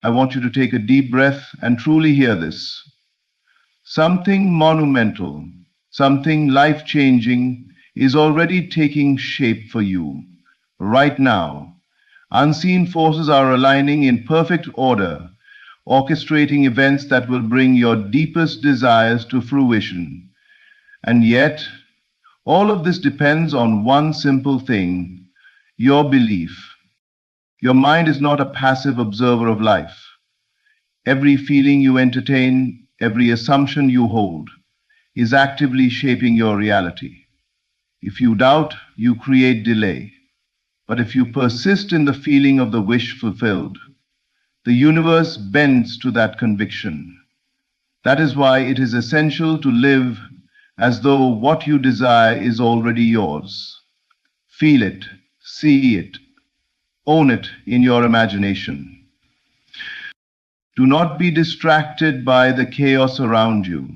I want you to take a deep breath and truly hear this. Something monumental, something life changing is already taking shape for you right now. Unseen forces are aligning in perfect order, orchestrating events that will bring your deepest desires to fruition. And yet, all of this depends on one simple thing: your belief. Your mind is not a passive observer of life. Every feeling you entertain, every assumption you hold, is actively shaping your reality. If you doubt, you create delay. But if you persist in the feeling of the wish fulfilled, the universe bends to that conviction. That is why it is essential to live as though what you desire is already yours. Feel it, see it, own it in your imagination. Do not be distracted by the chaos around you.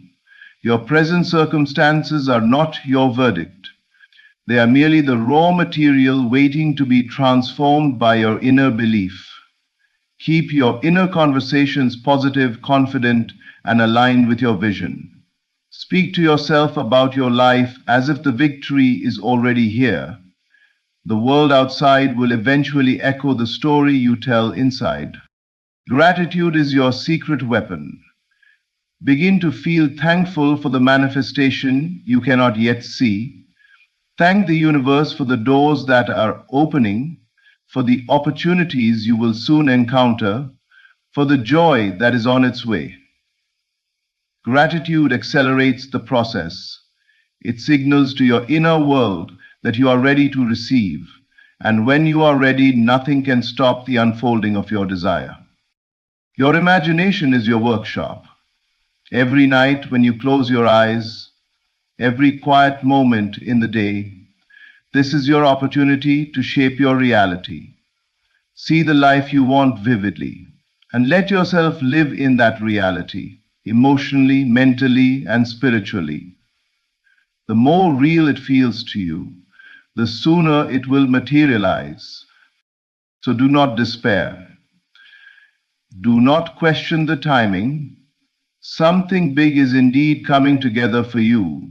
Your present circumstances are not your verdict. They are merely the raw material waiting to be transformed by your inner belief. Keep your inner conversations positive, confident, and aligned with your vision. Speak to yourself about your life as if the victory is already here. The world outside will eventually echo the story you tell inside. Gratitude is your secret weapon. Begin to feel thankful for the manifestation you cannot yet see. Thank the universe for the doors that are opening, for the opportunities you will soon encounter, for the joy that is on its way. Gratitude accelerates the process. It signals to your inner world that you are ready to receive, and when you are ready, nothing can stop the unfolding of your desire. Your imagination is your workshop. Every night when you close your eyes, every quiet moment in the day, this is your opportunity to shape your reality. See the life you want vividly, and let yourself live in that reality, emotionally, mentally, and spiritually. The more real it feels to you, the sooner it will materialize. So do not despair. Do not question the timing. Something big is indeed coming together for you.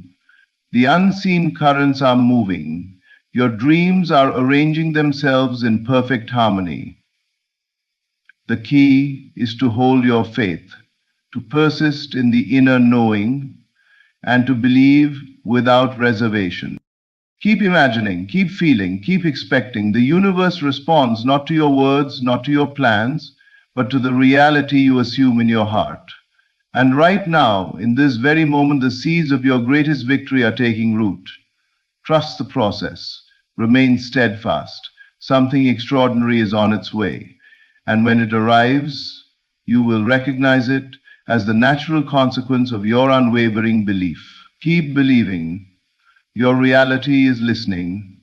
The unseen currents are moving. Your dreams are arranging themselves in perfect harmony. The key is to hold your faith, to persist in the inner knowing, and to believe without reservation. Keep imagining, keep feeling, keep expecting. The universe responds not to your words, not to your plans, but to the reality you assume in your heart. And right now, in this very moment, the seeds of your greatest victory are taking root. Trust the process. Remain steadfast. Something extraordinary is on its way. And when it arrives, you will recognize it as the natural consequence of your unwavering belief. Keep believing. Your reality is listening.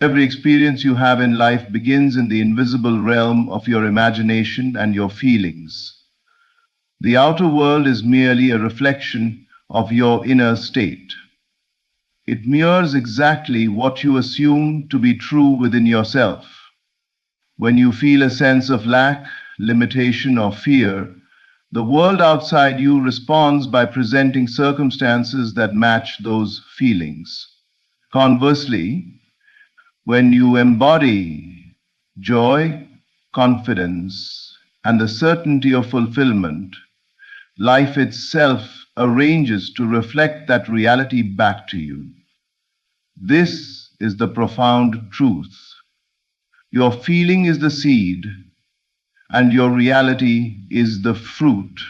Every experience you have in life begins in the invisible realm of your imagination and your feelings. The outer world is merely a reflection of your inner state. It mirrors exactly what you assume to be true within yourself. When you feel a sense of lack, limitation, or fear, the world outside you responds by presenting circumstances that match those feelings. Conversely, when you embody joy, confidence, and the certainty of fulfillment, life itself arranges to reflect that reality back to you. This is the profound truth. Your feeling is the seed, and your reality is the fruit.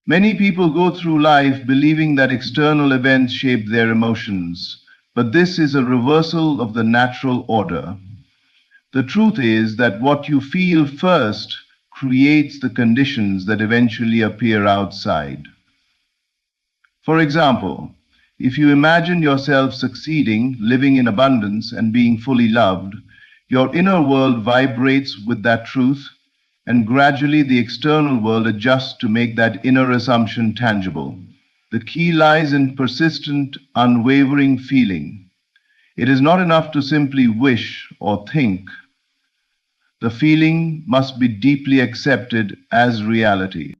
Many people go through life believing that external events shape their emotions, but this is a reversal of the natural order. The truth is that what you feel first creates the conditions that eventually appear outside. For example, if you imagine yourself succeeding, living in abundance, and being fully loved, your inner world vibrates with that truth, and gradually the external world adjusts to make that inner assumption tangible. The key lies in persistent, unwavering feeling. It is not enough to simply wish or think. The feeling must be deeply accepted as reality.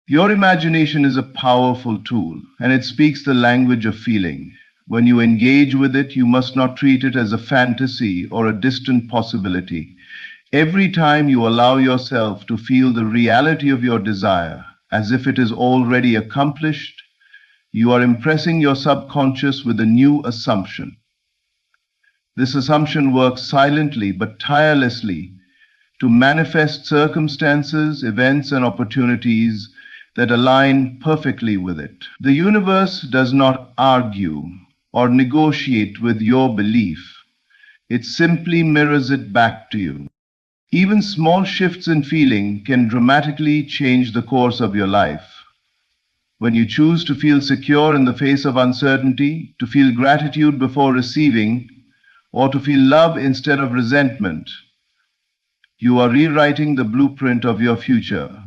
Your imagination is a powerful tool, and it speaks the language of feeling. When you engage with it, you must not treat it as a fantasy or a distant possibility. Every time you allow yourself to feel the reality of your desire as if it is already accomplished, you are impressing your subconscious with a new assumption. This assumption works silently but tirelessly to manifest circumstances, events, and opportunities that align perfectly with it. The universe does not argue or negotiate with your belief. It simply mirrors it back to you. Even small shifts in feeling can dramatically change the course of your life. When you choose to feel secure in the face of uncertainty, to feel gratitude before receiving, or to feel love instead of resentment, you are rewriting the blueprint of your future.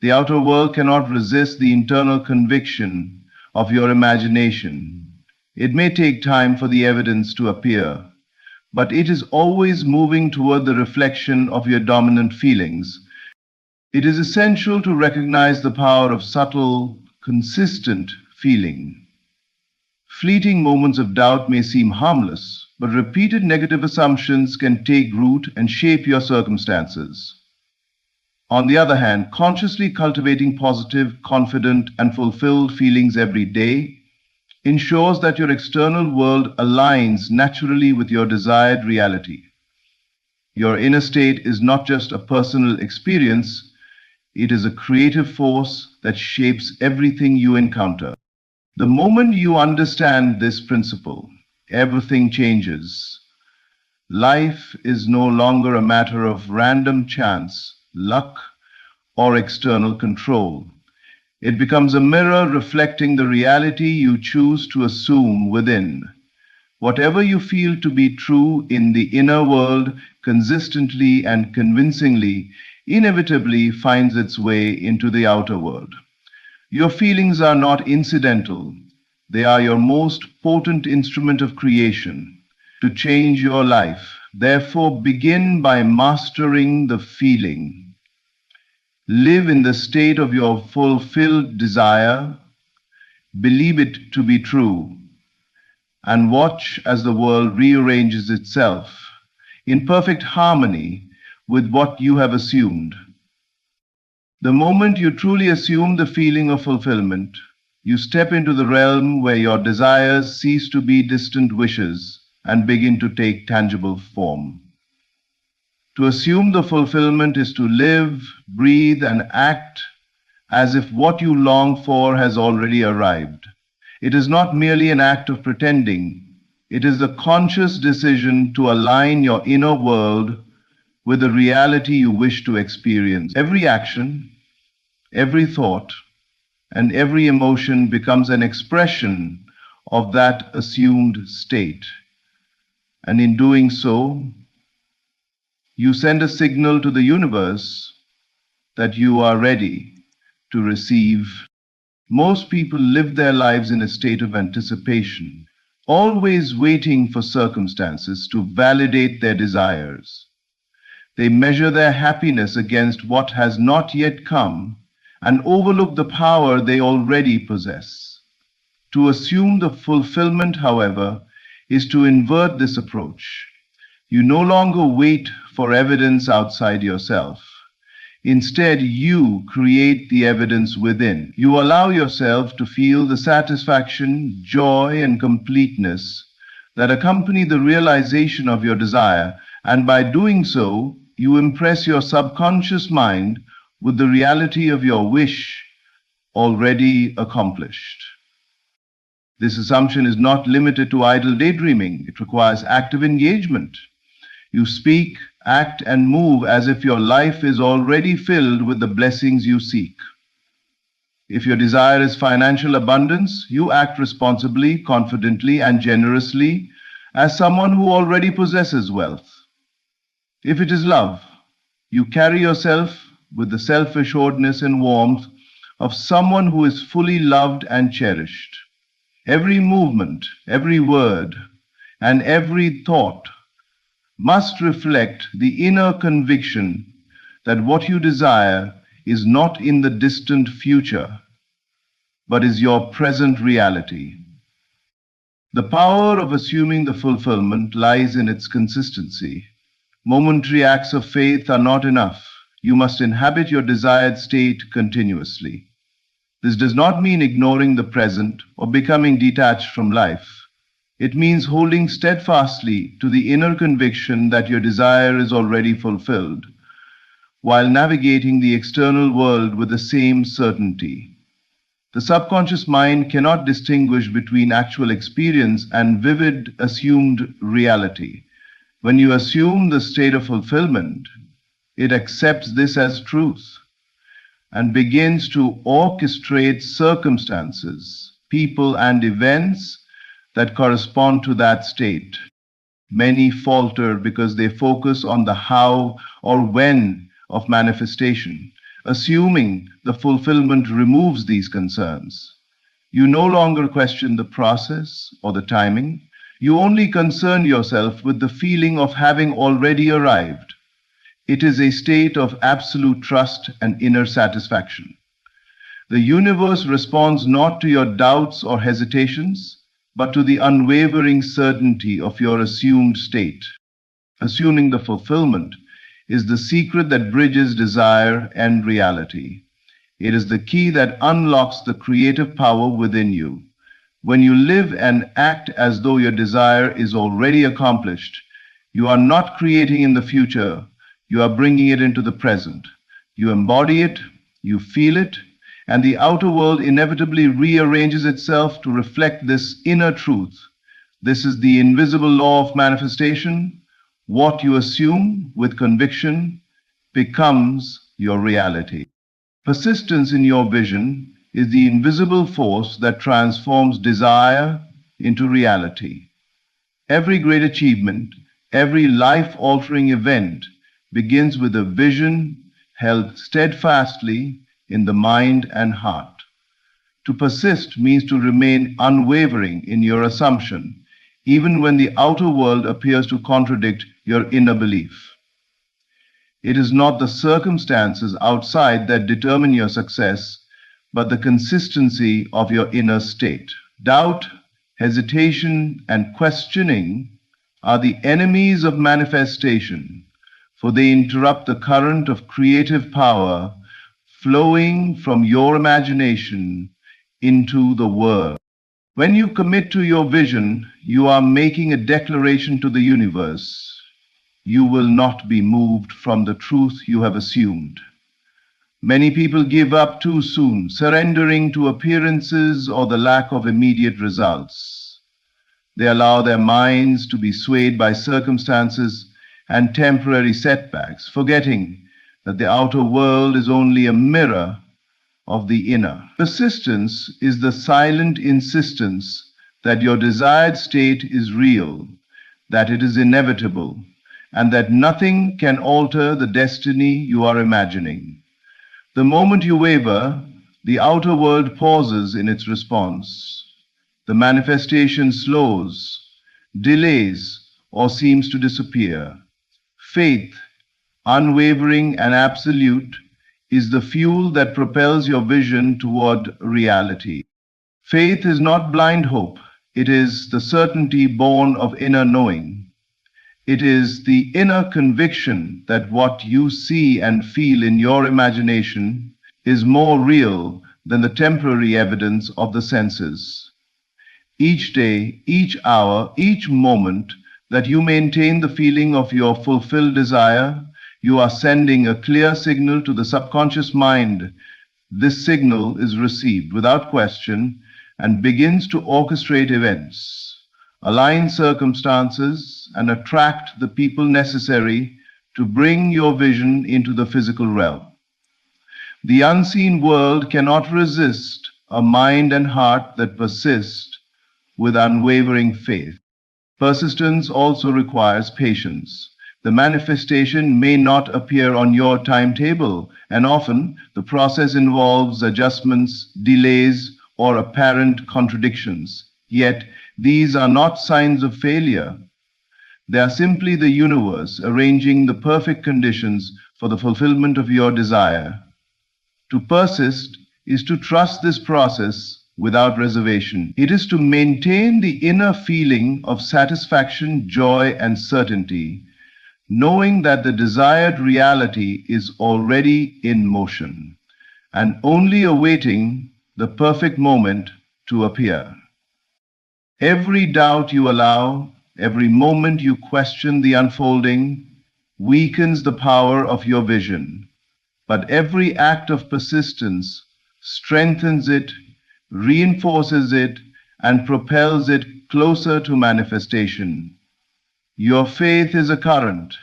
The outer world cannot resist the internal conviction of your imagination. It may take time for the evidence to appear, but it is always moving toward the reflection of your dominant feelings. It is essential to recognize the power of subtle, consistent feeling. Fleeting moments of doubt may seem harmless, but repeated negative assumptions can take root and shape your circumstances. On the other hand, consciously cultivating positive, confident, and fulfilled feelings every day ensures that your external world aligns naturally with your desired reality. Your inner state is not just a personal experience, it is a creative force that shapes everything you encounter. The moment you understand this principle, everything changes. Life is no longer a matter of random chance, luck, or external control. It becomes a mirror reflecting the reality you choose to assume within. Whatever you feel to be true in the inner world consistently and convincingly inevitably finds its way into the outer world. Your feelings are not incidental. They are your most potent instrument of creation to change your life. Therefore, begin by mastering the feeling. Live in the state of your fulfilled desire. Believe it to be true, and watch as the world rearranges itself in perfect harmony with what you have assumed. The moment you truly assume the feeling of fulfillment, you step into the realm where your desires cease to be distant wishes and begin to take tangible form. To assume the fulfillment is to live, breathe, and act as if what you long for has already arrived. It is not merely an act of pretending. It is the conscious decision to align your inner world with the reality you wish to experience. Every action, every thought, and every emotion becomes an expression of that assumed state. And in doing so, you send a signal to the universe that you are ready to receive. Most people live their lives in a state of anticipation, always waiting for circumstances to validate their desires. They measure their happiness against what has not yet come and overlook the power they already possess. To assume the fulfillment, however, is to invert this approach. You no longer wait for evidence outside yourself. Instead, you create the evidence within. You allow yourself to feel the satisfaction, joy, and completeness that accompany the realization of your desire, and by doing so, you impress your subconscious mind with the reality of your wish already accomplished. This assumption is not limited to idle daydreaming. It requires active engagement. You speak, act, and move as if your life is already filled with the blessings you seek. If your desire is financial abundance, you act responsibly, confidently, and generously as someone who already possesses wealth. If it is love, you carry yourself with the self-assuredness and warmth of someone who is fully loved and cherished. Every movement, every word, and every thought must reflect the inner conviction that what you desire is not in the distant future, but is your present reality. The power of assuming the fulfillment lies in its consistency. Momentary acts of faith are not enough. You must inhabit your desired state continuously. This does not mean ignoring the present or becoming detached from life. It means holding steadfastly to the inner conviction that your desire is already fulfilled, while navigating the external world with the same certainty. The subconscious mind cannot distinguish between actual experience and vivid assumed reality. When you assume the state of fulfillment, it accepts this as truth and begins to orchestrate circumstances, people, and events that correspond to that state. Many falter because they focus on the how or when of manifestation. Assuming the fulfillment removes these concerns. You no longer question the process or the timing. You only concern yourself with the feeling of having already arrived. It is a state of absolute trust and inner satisfaction. The universe responds not to your doubts or hesitations, but to the unwavering certainty of your assumed state. Assuming the fulfillment is the secret that bridges desire and reality. It is the key that unlocks the creative power within you. When you live and act as though your desire is already accomplished, you are not creating in the future, you are bringing it into the present. You embody it, you feel it, and the outer world inevitably rearranges itself to reflect this inner truth. This is the invisible law of manifestation. What you assume with conviction becomes your reality. Persistence in your vision is the invisible force that transforms desire into reality. Every great achievement, every life-altering event begins with a vision held steadfastly in the mind and heart. To persist means to remain unwavering in your assumption, even when the outer world appears to contradict your inner belief. It is not the circumstances outside that determine your success, but the consistency of your inner state. Doubt, hesitation, and questioning are the enemies of manifestation, for they interrupt the current of creative power flowing from your imagination into the world. When you commit to your vision, you are making a declaration to the universe. You will not be moved from the truth you have assumed. Many people give up too soon, surrendering to appearances or the lack of immediate results. They allow their minds to be swayed by circumstances and temporary setbacks, forgetting that the outer world is only a mirror of the inner. Persistence is the silent insistence that your desired state is real, that it is inevitable, and that nothing can alter the destiny you are imagining. The moment you waver, the outer world pauses in its response. The manifestation slows, delays, or seems to disappear. Faith, unwavering and absolute, is the fuel that propels your vision toward reality. Faith is not blind hope. It is the certainty born of inner knowing. It is the inner conviction that what you see and feel in your imagination is more real than the temporary evidence of the senses. Each day, each hour, each moment that you maintain the feeling of your fulfilled desire, you are sending a clear signal to the subconscious mind. This signal is received without question and begins to orchestrate events, align circumstances, and attract the people necessary to bring your vision into the physical realm. The unseen world cannot resist a mind and heart that persist with unwavering faith. Persistence also requires patience. The manifestation may not appear on your timetable, and often the process involves adjustments, delays, or apparent contradictions. Yet, these are not signs of failure. They are simply the universe arranging the perfect conditions for the fulfillment of your desire. To persist is to trust this process without reservation. It is to maintain the inner feeling of satisfaction, joy, and certainty, knowing that the desired reality is already in motion and only awaiting the perfect moment to appear. Every doubt you allow, every moment you question the unfolding, weakens the power of your vision. But every act of persistence strengthens it, reinforces it, and propels it closer to manifestation. Your faith is a current.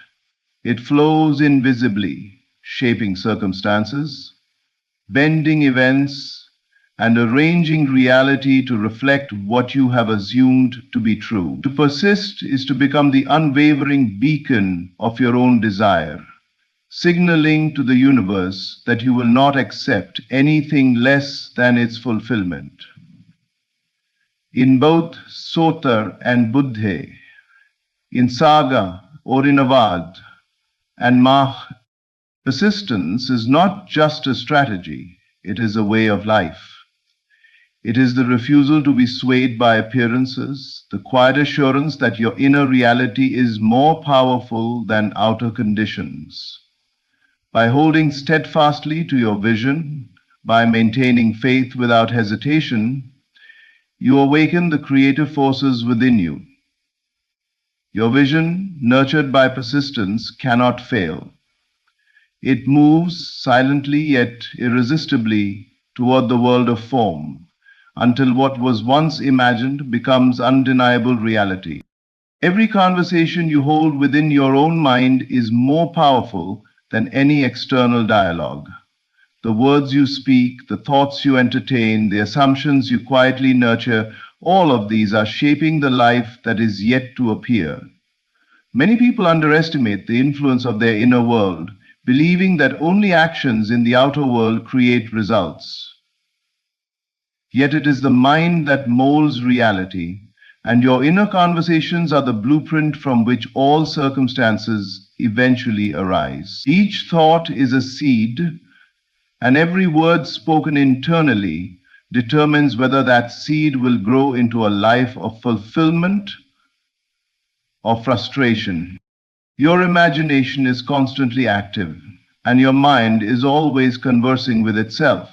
It flows invisibly, shaping circumstances, bending events, and arranging reality to reflect what you have assumed to be true. To persist is to become the unwavering beacon of your own desire, signaling to the universe that you will not accept anything less than its fulfillment. In both Sotar and Buddhe, in Saga or in Avad and Mach, persistence is not just a strategy, it is a way of life. It is the refusal to be swayed by appearances, the quiet assurance that your inner reality is more powerful than outer conditions. By holding steadfastly to your vision, by maintaining faith without hesitation, you awaken the creative forces within you. Your vision, nurtured by persistence, cannot fail. It moves silently yet irresistibly toward the world of form, until what was once imagined becomes undeniable reality. Every conversation you hold within your own mind is more powerful than any external dialogue. The words you speak, the thoughts you entertain, the assumptions you quietly nurture, all of these are shaping the life that is yet to appear. Many people underestimate the influence of their inner world, believing that only actions in the outer world create results. Yet it is the mind that molds reality, and your inner conversations are the blueprint from which all circumstances eventually arise. Each thought is a seed, and every word spoken internally determines whether that seed will grow into a life of fulfillment or frustration. Your imagination is constantly active, and your mind is always conversing with itself.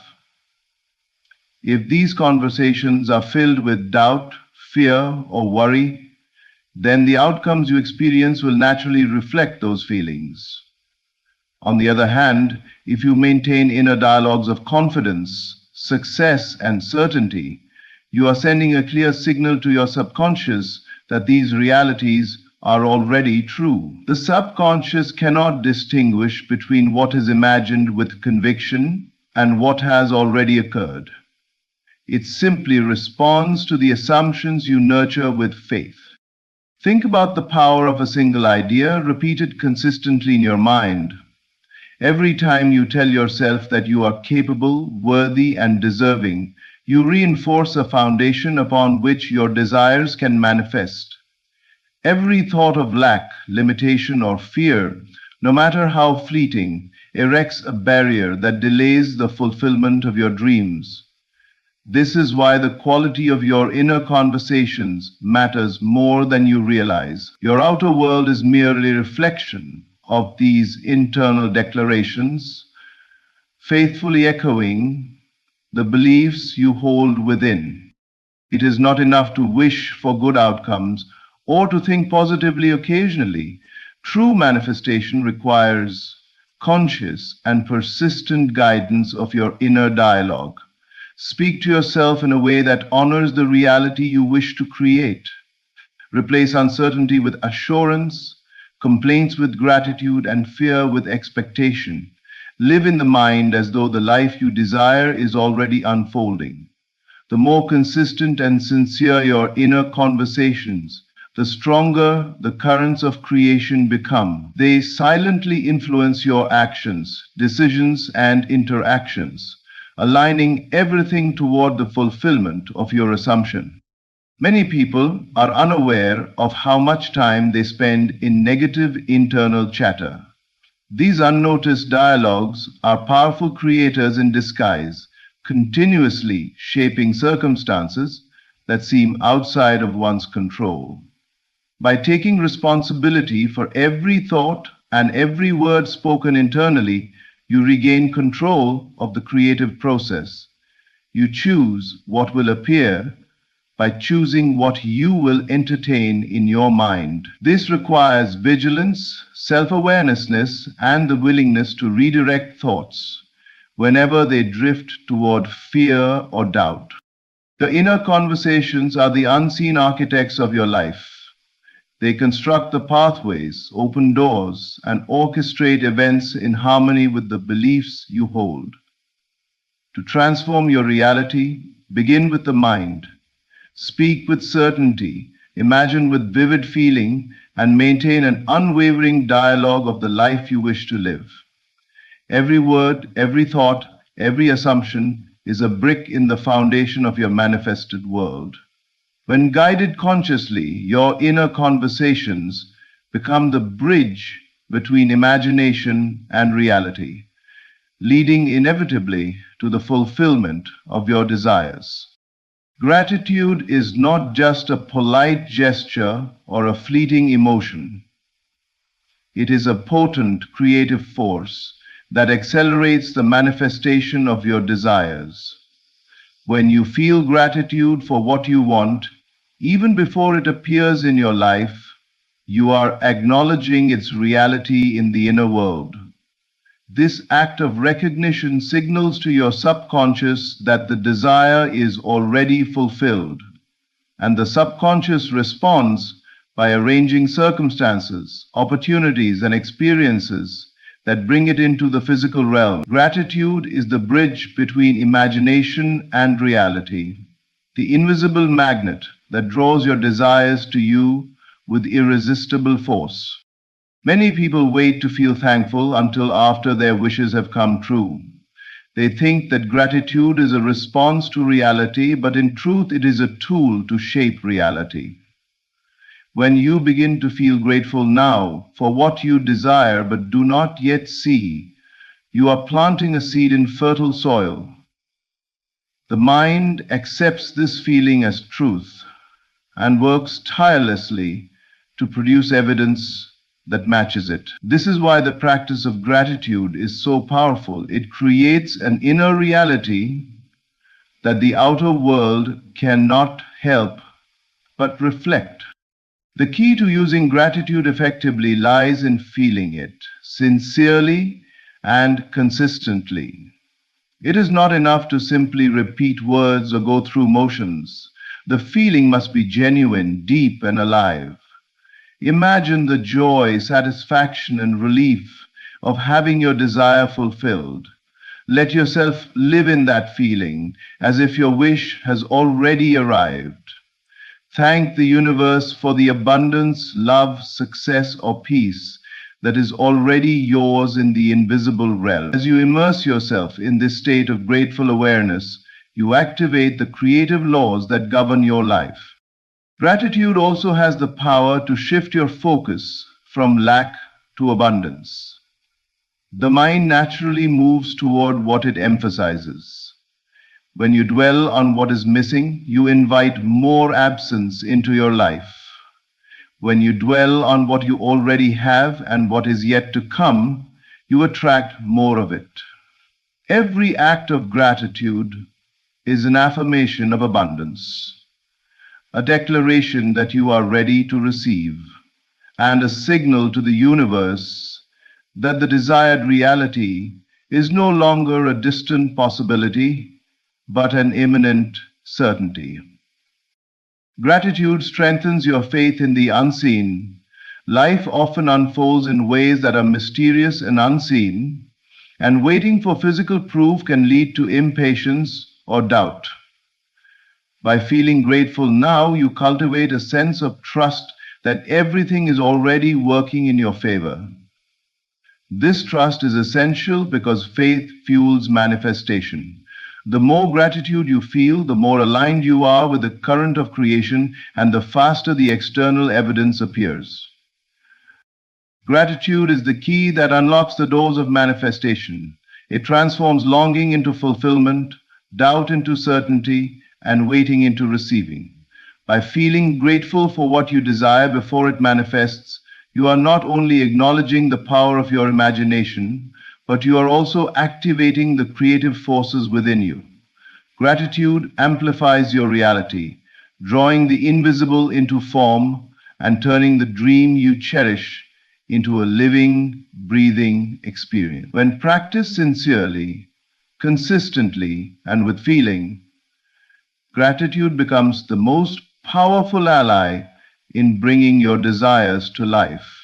If these conversations are filled with doubt, fear, or worry, then the outcomes you experience will naturally reflect those feelings. On the other hand, if you maintain inner dialogues of confidence, success, and certainty, you are sending a clear signal to your subconscious that these realities are already true. The subconscious cannot distinguish between what is imagined with conviction and what has already occurred. It simply responds to the assumptions you nurture with faith. Think about the power of a single idea repeated consistently in your mind. Every time you tell yourself that you are capable, worthy, and deserving, you reinforce a foundation upon which your desires can manifest. Every thought of lack, limitation, or fear, no matter how fleeting, erects a barrier that delays the fulfillment of your dreams. This is why the quality of your inner conversations matters more than you realize. Your outer world is merely a reflection of these internal declarations, faithfully echoing the beliefs you hold within. It is not enough to wish for good outcomes or to think positively occasionally. True manifestation requires conscious and persistent guidance of your inner dialogue. Speak to yourself in a way that honors the reality you wish to create. Replace uncertainty with assurance, complaints with gratitude, and fear with expectation. Live in the mind as though the life you desire is already unfolding. The more consistent and sincere your inner conversations, the stronger the currents of creation become. They silently influence your actions, decisions, and interactions, aligning everything toward the fulfillment of your assumption. Many people are unaware of how much time they spend in negative internal chatter. These unnoticed dialogues are powerful creators in disguise, continuously shaping circumstances that seem outside of one's control. By taking responsibility for every thought and every word spoken internally, you regain control of the creative process. You choose what will appear by choosing what you will entertain in your mind. This requires vigilance, self-awareness, and the willingness to redirect thoughts whenever they drift toward fear or doubt. The inner conversations are the unseen architects of your life. They construct the pathways, open doors, and orchestrate events in harmony with the beliefs you hold. To transform your reality, begin with the mind. Speak with certainty, imagine with vivid feeling, and maintain an unwavering dialogue of the life you wish to live. Every word, every thought, every assumption is a brick in the foundation of your manifested world. When guided consciously, your inner conversations become the bridge between imagination and reality, leading inevitably to the fulfillment of your desires. Gratitude is not just a polite gesture or a fleeting emotion. It is a potent creative force that accelerates the manifestation of your desires. When you feel gratitude for what you want, even before it appears in your life, you are acknowledging its reality in the inner world. This act of recognition signals to your subconscious that the desire is already fulfilled, and the subconscious responds by arranging circumstances, opportunities, and experiences that bring it into the physical realm. Gratitude is the bridge between imagination and reality, the invisible magnet that draws your desires to you with irresistible force. Many people wait to feel thankful until after their wishes have come true. They think that gratitude is a response to reality, but in truth it is a tool to shape reality. When you begin to feel grateful now for what you desire but do not yet see, you are planting a seed in fertile soil. The mind accepts this feeling as truth and works tirelessly to produce evidence that matches it. This is why the practice of gratitude is so powerful. It creates an inner reality that the outer world cannot help but reflect. The key to using gratitude effectively lies in feeling it sincerely and consistently. It is not enough to simply repeat words or go through motions. The feeling must be genuine, deep, and alive. Imagine the joy, satisfaction, and relief of having your desire fulfilled. Let yourself live in that feeling as if your wish has already arrived. Thank the universe for the abundance, love, success, or peace that is already yours in the invisible realm. As you immerse yourself in this state of grateful awareness, you activate the creative laws that govern your life. Gratitude also has the power to shift your focus from lack to abundance. The mind naturally moves toward what it emphasizes. When you dwell on what is missing, you invite more absence into your life. When you dwell on what you already have and what is yet to come, you attract more of it. Every act of gratitude is an affirmation of abundance, a declaration that you are ready to receive, and a signal to the universe that the desired reality is no longer a distant possibility, but an imminent certainty. Gratitude strengthens your faith in the unseen. Life often unfolds in ways that are mysterious and unseen, and waiting for physical proof can lead to impatience or doubt. By feeling grateful now, you cultivate a sense of trust that everything is already working in your favor. This trust is essential because faith fuels manifestation. The more gratitude you feel, the more aligned you are with the current of creation, and the faster the external evidence appears. Gratitude is the key that unlocks the doors of manifestation. It transforms longing into fulfillment, doubt into certainty, and waiting into receiving. By feeling grateful for what you desire before it manifests, you are not only acknowledging the power of your imagination, but you are also activating the creative forces within you. Gratitude amplifies your reality, drawing the invisible into form and turning the dream you cherish into a living, breathing experience. When practiced sincerely, consistently, and with feeling, gratitude becomes the most powerful ally in bringing your desires to life.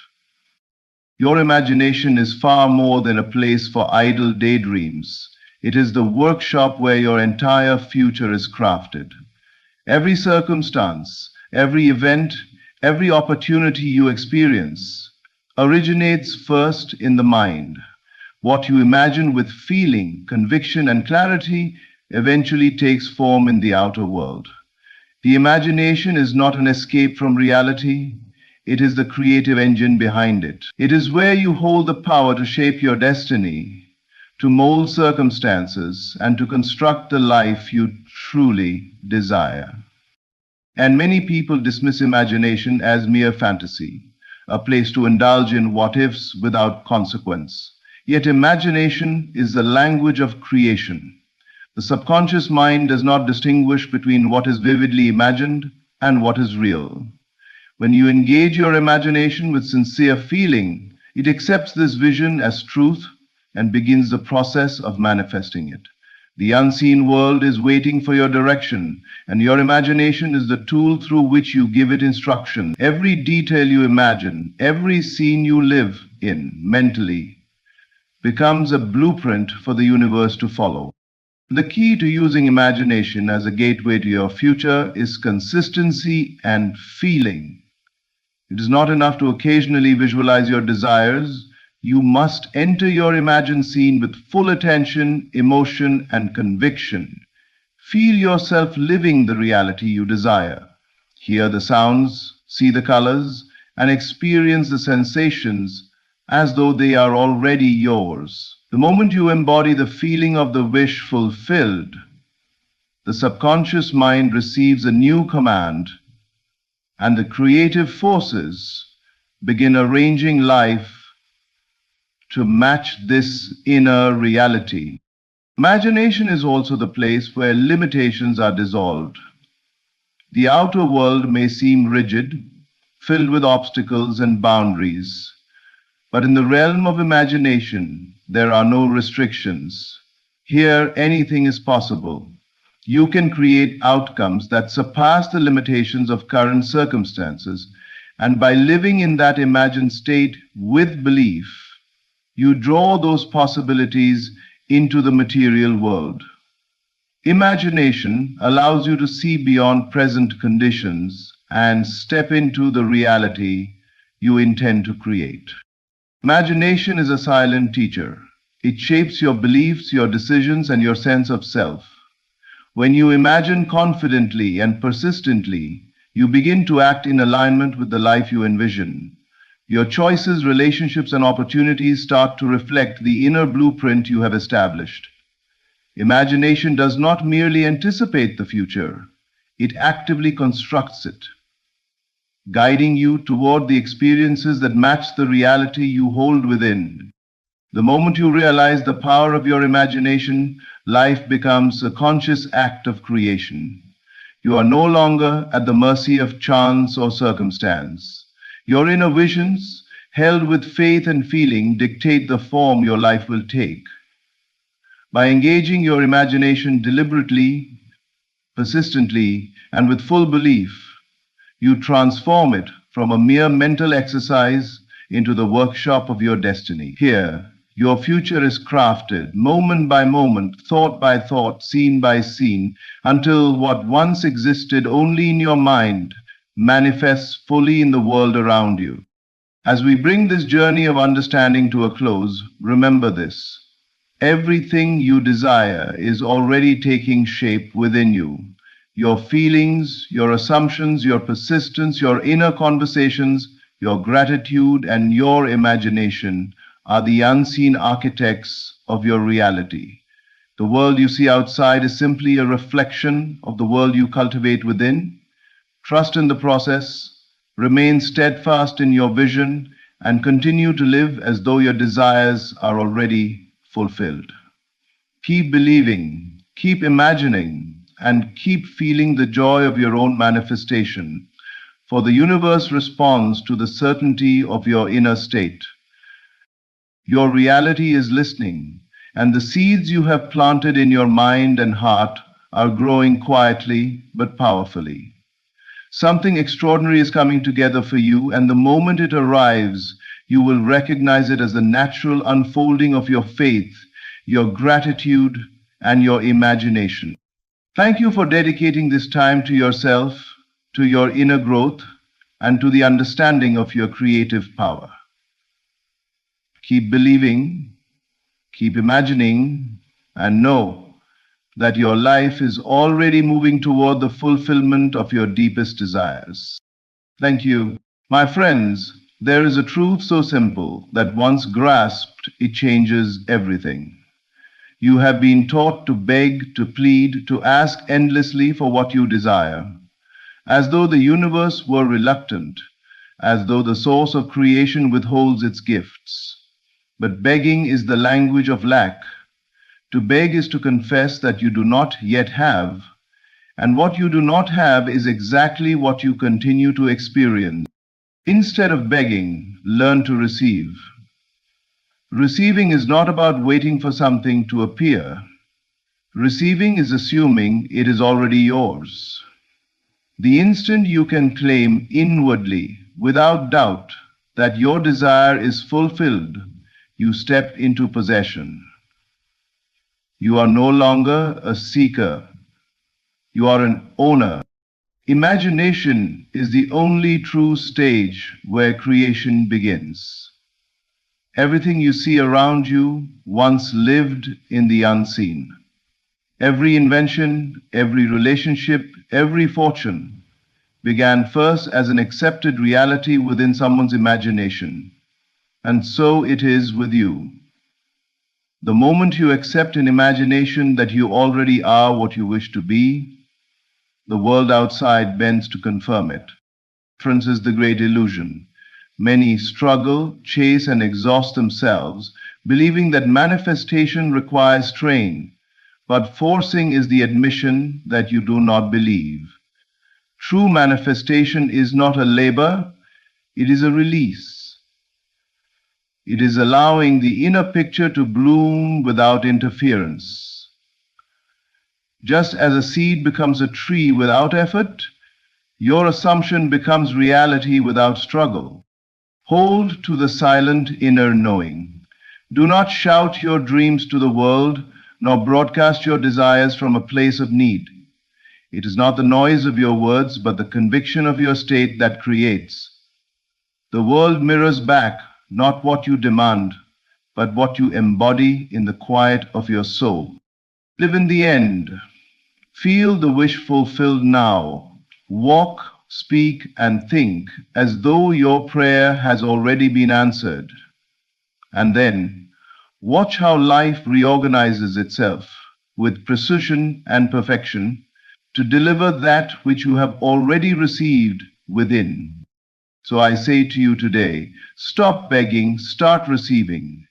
Your imagination is far more than a place for idle daydreams. It is the workshop where your entire future is crafted. Every circumstance, every event, every opportunity you experience originates first in the mind. What you imagine with feeling, conviction, and clarity eventually takes form in the outer world. The imagination is not an escape from reality. It is the creative engine behind it. It is where you hold the power to shape your destiny, to mold circumstances, and to construct the life you truly desire. And many people dismiss imagination as mere fantasy, a place to indulge in what-ifs without consequence. Yet imagination is the language of creation. The subconscious mind does not distinguish between what is vividly imagined and what is real. When you engage your imagination with sincere feeling, it accepts this vision as truth and begins the process of manifesting it. The unseen world is waiting for your direction, and your imagination is the tool through which you give it instruction. Every detail you imagine, every scene you live in mentally, becomes a blueprint for the universe to follow. The key to using imagination as a gateway to your future is consistency and feeling. It is not enough to occasionally visualize your desires. You must enter your imagined scene with full attention, emotion, and conviction. Feel yourself living the reality you desire. Hear the sounds, see the colors, and experience the sensations as though they are already yours. The moment you embody the feeling of the wish fulfilled, the subconscious mind receives a new command, and the creative forces begin arranging life to match this inner reality. Imagination is also the place where limitations are dissolved. The outer world may seem rigid, filled with obstacles and boundaries, but in the realm of imagination, there are no restrictions. Here, anything is possible. You can create outcomes that surpass the limitations of current circumstances, and by living in that imagined state with belief, you draw those possibilities into the material world. Imagination allows you to see beyond present conditions and step into the reality you intend to create. Imagination is a silent teacher. It shapes your beliefs, your decisions, and your sense of self. When you imagine confidently and persistently, you begin to act in alignment with the life you envision. Your choices, relationships, and opportunities start to reflect the inner blueprint you have established. Imagination does not merely anticipate the future, it actively constructs it, guiding you toward the experiences that match the reality you hold within. The moment you realize the power of your imagination, life becomes a conscious act of creation. You are no longer at the mercy of chance or circumstance. Your inner visions, held with faith and feeling, dictate the form your life will take. By engaging your imagination deliberately, persistently, and with full belief, you transform it from a mere mental exercise into the workshop of your destiny. Here, your future is crafted moment by moment, thought by thought, scene by scene, until what once existed only in your mind manifests fully in the world around you. As we bring this journey of understanding to a close, remember this. Everything you desire is already taking shape within you. Your feelings, your assumptions, your persistence, your inner conversations, your gratitude, and your imagination are the unseen architects of your reality. The world you see outside is simply a reflection of the world you cultivate within. Trust in the process, remain steadfast in your vision, and continue to live as though your desires are already fulfilled. Keep believing, keep imagining, and keep feeling the joy of your own manifestation, for the universe responds to the certainty of your inner state. Your reality is listening, and the seeds you have planted in your mind and heart are growing quietly but powerfully. Something extraordinary is coming together for you, and the moment it arrives, you will recognize it as the natural unfolding of your faith, your gratitude, and your imagination. Thank you for dedicating this time to yourself, to your inner growth, and to the understanding of your creative power. Keep believing, keep imagining, and know that your life is already moving toward the fulfillment of your deepest desires. Thank you. My friends, there is a truth so simple that once grasped, it changes everything. You have been taught to beg, to plead, to ask endlessly for what you desire, as though the universe were reluctant, as though the source of creation withholds its gifts. But begging is the language of lack. To beg is to confess that you do not yet have, and what you do not have is exactly what you continue to experience. Instead of begging, learn to receive. Receiving is not about waiting for something to appear. Receiving is assuming it is already yours. The instant you can claim inwardly, without doubt, that your desire is fulfilled, you step into possession. You are no longer a seeker. You are an owner. Imagination is the only true stage where creation begins. Everything you see around you once lived in the unseen. Every invention, every relationship, every fortune began first as an accepted reality within someone's imagination. And so it is with you. The moment you accept in imagination that you already are what you wish to be, the world outside bends to confirm it. Difference is the great illusion. Many struggle, chase, and exhaust themselves, believing that manifestation requires strain, but forcing is the admission that you do not believe. True manifestation is not a labor, it is a release. It is allowing the inner picture to bloom without interference. Just as a seed becomes a tree without effort, your assumption becomes reality without struggle. Hold to the silent inner knowing. Do not shout your dreams to the world, nor broadcast your desires from a place of need. It is not the noise of your words, but the conviction of your state that creates. The world mirrors back not what you demand, but what you embody in the quiet of your soul. Live in the end. Feel the wish fulfilled now. Walk, speak, and think as though your prayer has already been answered. And then, watch how life reorganizes itself with precision and perfection to deliver that which you have already received within. So I say to you today, stop begging, start receiving.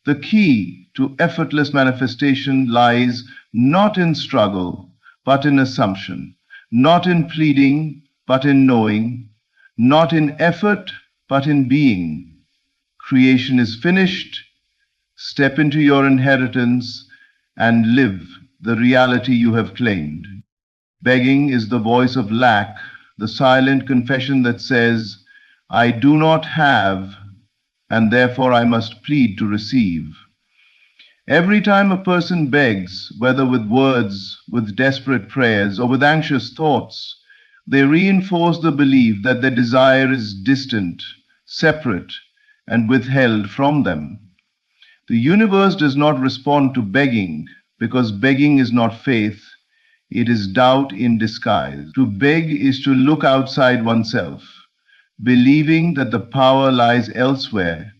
The key to effortless manifestation lies not in struggle, but in assumption, not in pleading, but in knowing, not in effort, but in being. Creation is finished. Step into your inheritance and live the reality you have claimed. Begging is the voice of lack, the silent confession that says, I do not have, and therefore I must plead to receive. Every time a person begs, whether with words, with desperate prayers, or with anxious thoughts, they reinforce the belief that their desire is distant, separate, and withheld from them. The universe does not respond to begging because begging is not faith, it is doubt in disguise. To beg is to look outside oneself, believing that the power lies elsewhere,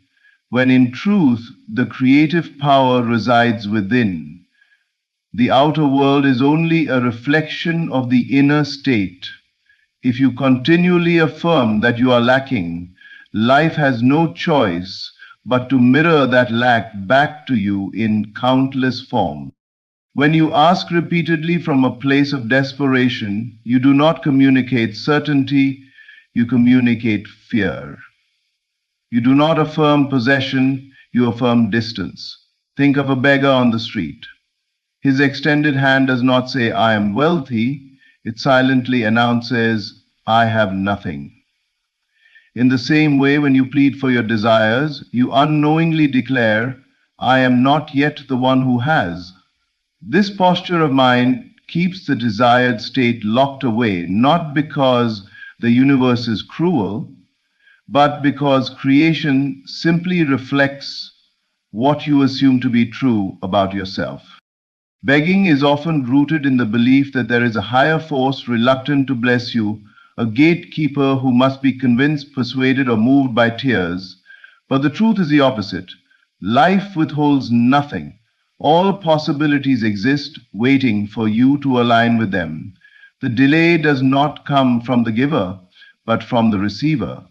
when in truth the creative power resides within. The outer world is only a reflection of the inner state. If you continually affirm that you are lacking, life has no choice but to mirror that lack back to you in countless forms. When you ask repeatedly from a place of desperation, you do not communicate certainty, you communicate fear. You do not affirm possession, you affirm distance. Think of a beggar on the street. His extended hand does not say, I am wealthy, it silently announces, I have nothing. In the same way, when you plead for your desires, you unknowingly declare, I am not yet the one who has. This posture of mind keeps the desired state locked away, not because the universe is cruel, but because creation simply reflects what you assume to be true about yourself. Begging is often rooted in the belief that there is a higher force reluctant to bless you, a gatekeeper who must be convinced, persuaded, or moved by tears. But the truth is the opposite. Life withholds nothing. All possibilities exist, waiting for you to align with them. The delay does not come from the giver, but from the receiver.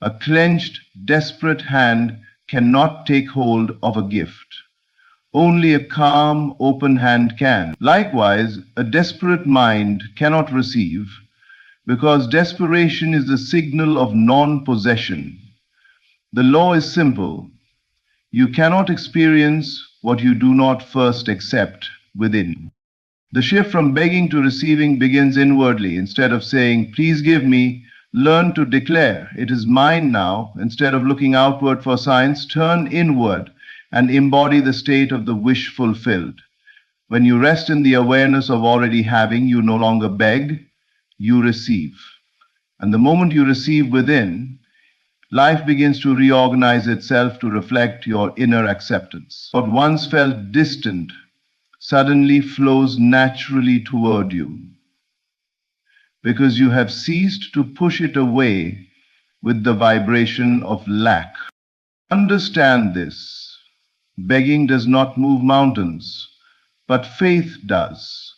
A clenched, desperate hand cannot take hold of a gift. Only a calm, open hand can. Likewise, a desperate mind cannot receive, because desperation is the signal of non-possession. The law is simple. You cannot experience what you do not first accept within. The shift from begging to receiving begins inwardly. Instead of saying, please give me, learn to declare, it is mine now. Instead of looking outward for signs, turn inward and embody the state of the wish fulfilled. When you rest in the awareness of already having, you no longer beg, you receive. And the moment you receive within, life begins to reorganize itself to reflect your inner acceptance. What once felt distant suddenly flows naturally toward you, because you have ceased to push it away with the vibration of lack. Understand this. Begging does not move mountains, but faith does.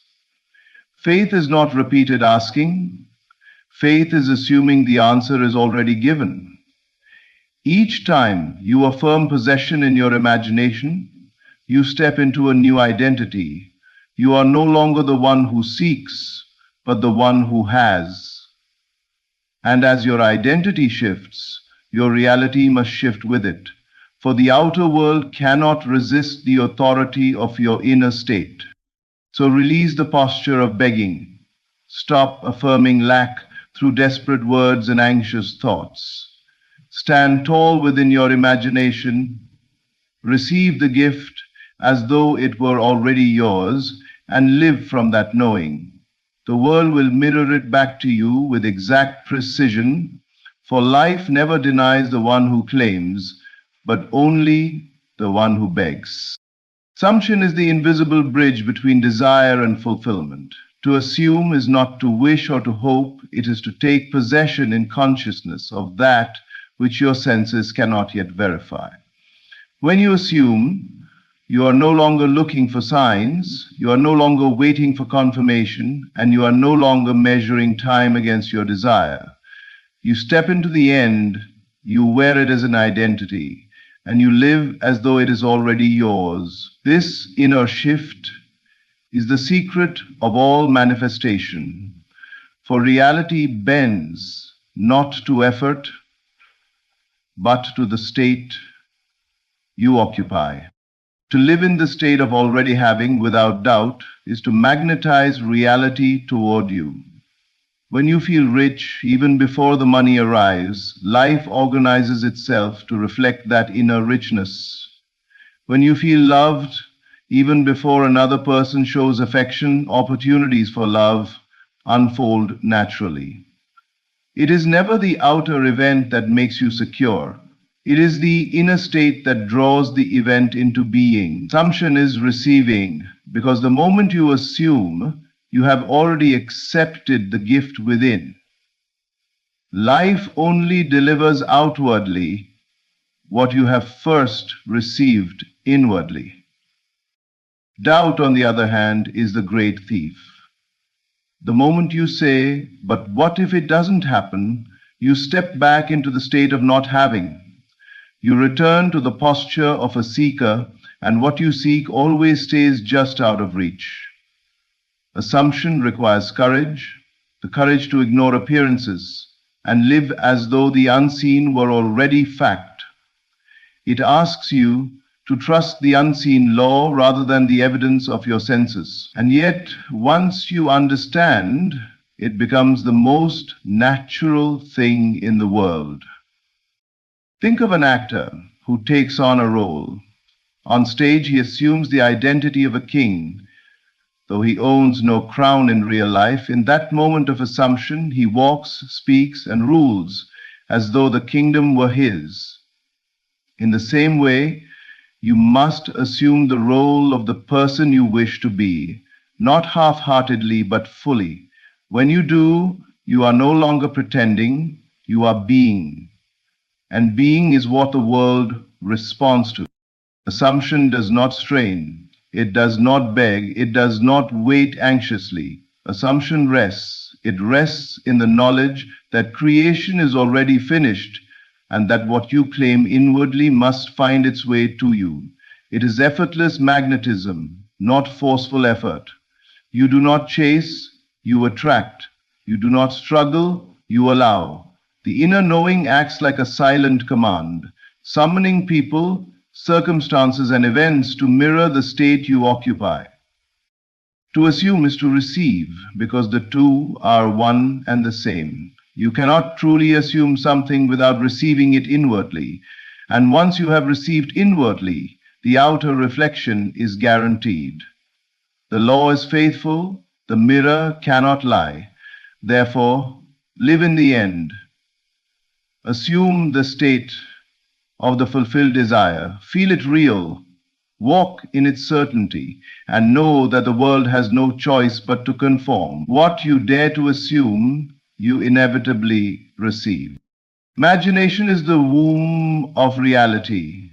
Faith is not repeated asking. Faith is assuming the answer is already given. Each time you affirm possession in your imagination, you step into a new identity. You are no longer the one who seeks, but the one who has. And as your identity shifts, your reality must shift with it. For the outer world cannot resist the authority of your inner state. So release the posture of begging. Stop affirming lack through desperate words and anxious thoughts. Stand tall within your imagination. Receive the gift as though it were already yours and live from that knowing. The world will mirror it back to you with exact precision, for life never denies the one who claims, but only the one who begs. Assumption is the invisible bridge between desire and fulfillment. To assume is not to wish or to hope, it is to take possession in consciousness of that which your senses cannot yet verify. When you assume, you are no longer looking for signs, you are no longer waiting for confirmation, and you are no longer measuring time against your desire. You step into the end, you wear it as an identity, and you live as though it is already yours. This inner shift is the secret of all manifestation, for reality bends not to effort, but to the state you occupy. To live in the state of already having without doubt is to magnetize reality toward you. When you feel rich, even before the money arrives, life organizes itself to reflect that inner richness. When you feel loved, even before another person shows affection, opportunities for love unfold naturally. It is never the outer event that makes you secure, It is the inner state that draws the event into being. Assumption is receiving, because the moment you assume, you have already accepted the gift within. Life only delivers outwardly what you have first received inwardly. Doubt, on the other hand, is the great thief. The moment you say, "But what if it doesn't happen?" you step back into the state of not having. You return to the posture of a seeker, and what you seek always stays just out of reach. Assumption requires courage, the courage to ignore appearances and live as though the unseen were already fact. It asks you to trust the unseen law rather than the evidence of your senses. And yet, once you understand, it becomes the most natural thing in the world. Think of an actor who takes on a role. On stage, he assumes the identity of a king. Though he owns no crown in real life, in that moment of assumption, he walks, speaks, and rules as though the kingdom were his. In the same way, you must assume the role of the person you wish to be, not half-heartedly, but fully. When you do, you are no longer pretending, you are being. And being is what the world responds to. Assumption does not strain. It does not beg. It does not wait anxiously. Assumption rests. It rests in the knowledge that creation is already finished and that what you claim inwardly must find its way to you. It is effortless magnetism, not forceful effort. You do not chase, you attract. You do not struggle, you allow. The inner knowing acts like a silent command, summoning people, circumstances, and events to mirror the state you occupy. To assume is to receive, because the two are one and the same. You cannot truly assume something without receiving it inwardly, and once you have received inwardly, the outer reflection is guaranteed. The law is faithful, the mirror cannot lie. Therefore, live in the end. Assume the state of the fulfilled desire. Feel it real. Walk in its certainty and know that the world has no choice but to conform. What you dare to assume, you inevitably receive. Imagination is the womb of reality,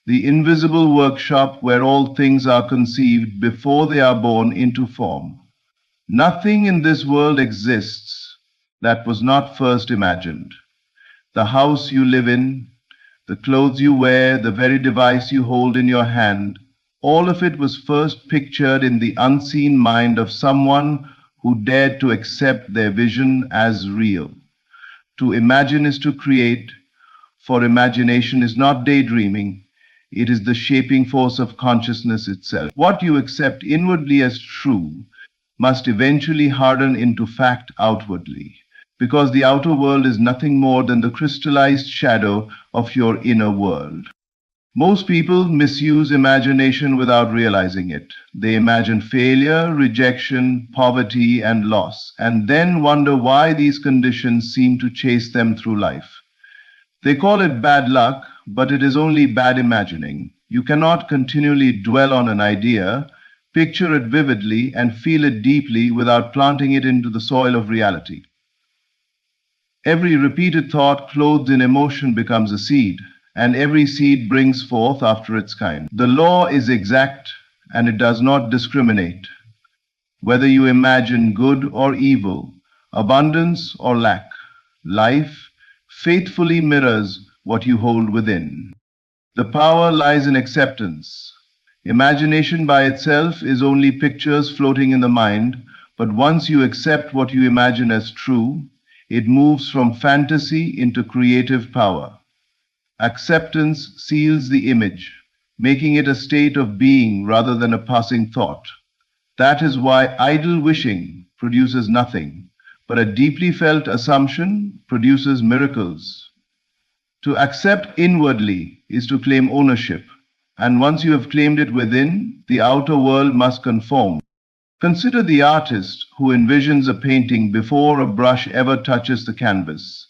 the invisible workshop where all things are conceived before they are born into form. Nothing in this world exists that was not first imagined. The house you live in, the clothes you wear, the very device you hold in your hand, all of it was first pictured in the unseen mind of someone who dared to accept their vision as real. To imagine is to create, for imagination is not daydreaming, it is the shaping force of consciousness itself. What you accept inwardly as true must eventually harden into fact outwardly, because the outer world is nothing more than the crystallized shadow of your inner world. Most people misuse imagination without realizing it. They imagine failure, rejection, poverty, and loss, and then wonder why these conditions seem to chase them through life. They call it bad luck, but it is only bad imagining. You cannot continually dwell on an idea, picture it vividly, and feel it deeply without planting it into the soil of reality. Every repeated thought clothed in emotion becomes a seed, and every seed brings forth after its kind. The law is exact, and it does not discriminate. Whether you imagine good or evil, abundance or lack, life faithfully mirrors what you hold within. The power lies in acceptance. Imagination by itself is only pictures floating in the mind, but once you accept what you imagine as true, it moves from fantasy into creative power. Acceptance seals the image, making it a state of being rather than a passing thought. That is why idle wishing produces nothing, but a deeply felt assumption produces miracles. To accept inwardly is to claim ownership, and once you have claimed it within, the outer world must conform. Consider the artist who envisions a painting before a brush ever touches the canvas.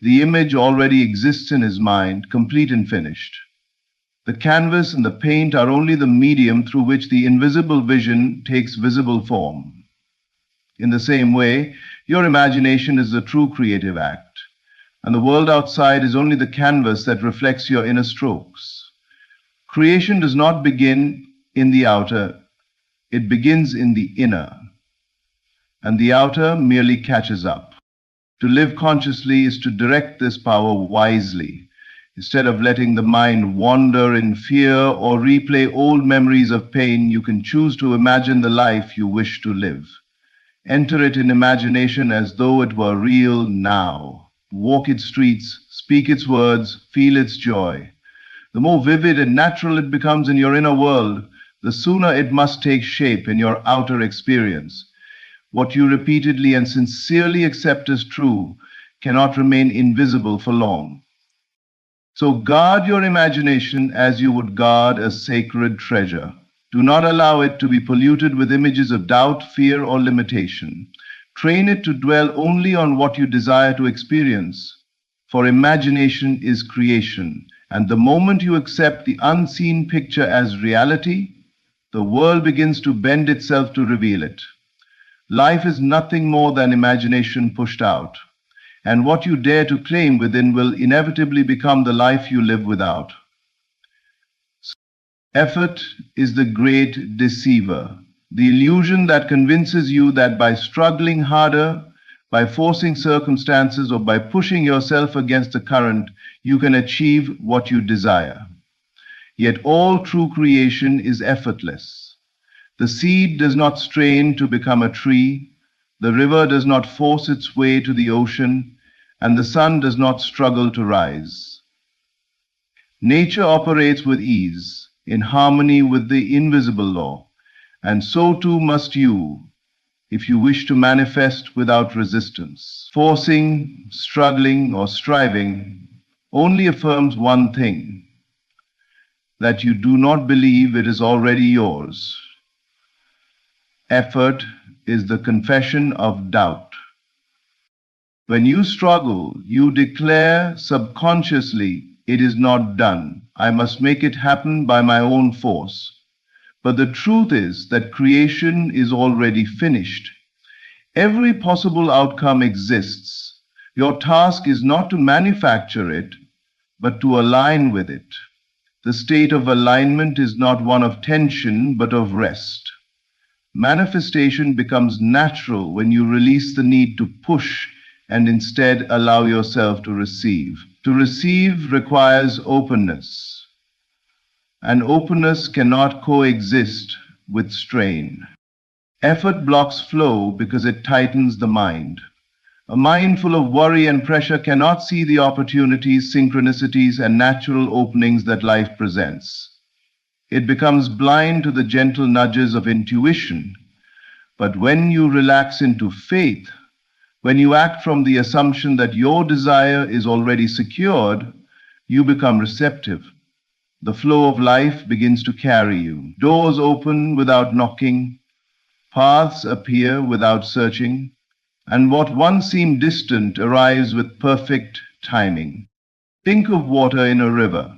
The image already exists in his mind, complete and finished. The canvas and the paint are only the medium through which the invisible vision takes visible form. In the same way, your imagination is the true creative act, and the world outside is only the canvas that reflects your inner strokes. Creation does not begin in the outer, it begins in the inner, and the outer merely catches up. To live consciously is to direct this power wisely. Instead of letting the mind wander in fear or replay old memories of pain, you can choose to imagine the life you wish to live. Enter it in imagination as though it were real now. Walk its streets, speak its words, feel its joy. The more vivid and natural it becomes in your inner world, the sooner it must take shape in your outer experience. What you repeatedly and sincerely accept as true cannot remain invisible for long. So guard your imagination as you would guard a sacred treasure. Do not allow it to be polluted with images of doubt, fear, or limitation. Train it to dwell only on what you desire to experience. For imagination is creation, and the moment you accept the unseen picture as reality, the world begins to bend itself to reveal it. Life is nothing more than imagination pushed out, and what you dare to claim within will inevitably become the life you live without. Effort is the great deceiver, the illusion that convinces you that by struggling harder, by forcing circumstances, or by pushing yourself against the current, you can achieve what you desire. Yet all true creation is effortless. The seed does not strain to become a tree, the river does not force its way to the ocean, and the sun does not struggle to rise. Nature operates with ease, in harmony with the invisible law, and so too must you, if you wish to manifest without resistance. Forcing, struggling, or striving only affirms one thing, that you do not believe it is already yours. Effort is the confession of doubt. When you struggle, you declare subconsciously, it is not done. I must make it happen by my own force. But the truth is that creation is already finished. Every possible outcome exists. Your task is not to manufacture it, but to align with it. The state of alignment is not one of tension, but of rest. Manifestation becomes natural when you release the need to push and instead allow yourself to receive. To receive requires openness, and openness cannot coexist with strain. Effort blocks flow because it tightens the mind. A mind full of worry and pressure cannot see the opportunities, synchronicities, and natural openings that life presents. It becomes blind to the gentle nudges of intuition. But when you relax into faith, when you act from the assumption that your desire is already secured, you become receptive. The flow of life begins to carry you. Doors open without knocking, paths appear without searching, and what once seemed distant arrives with perfect timing. Think of water in a river.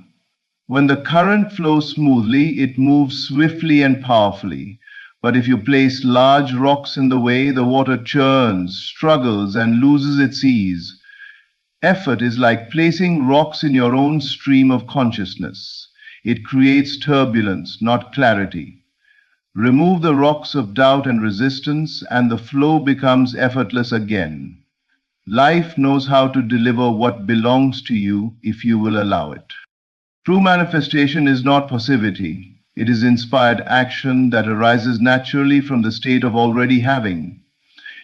When the current flows smoothly, it moves swiftly and powerfully. But if you place large rocks in the way, the water churns, struggles, and loses its ease. Effort is like placing rocks in your own stream of consciousness. It creates turbulence, not clarity. Remove the rocks of doubt and resistance, and the flow becomes effortless again. Life knows how to deliver what belongs to you if you will allow it. True manifestation is not passivity. It is inspired action that arises naturally from the state of already having.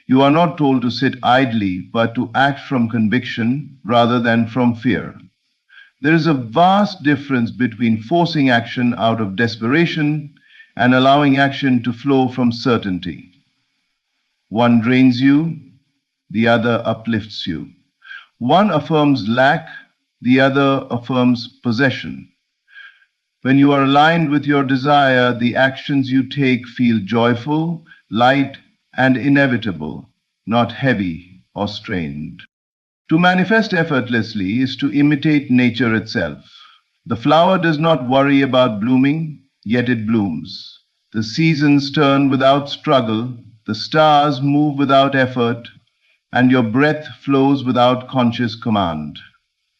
You are not told to sit idly, but to act from conviction rather than from fear. There is a vast difference between forcing action out of desperation and allowing action to flow from certainty. One drains you, the other uplifts you. One affirms lack, the other affirms possession. When you are aligned with your desire, the actions you take feel joyful, light, and inevitable, not heavy or strained. To manifest effortlessly is to imitate nature itself. The flower does not worry about blooming, yet it blooms. The seasons turn without struggle, the stars move without effort, and your breath flows without conscious command.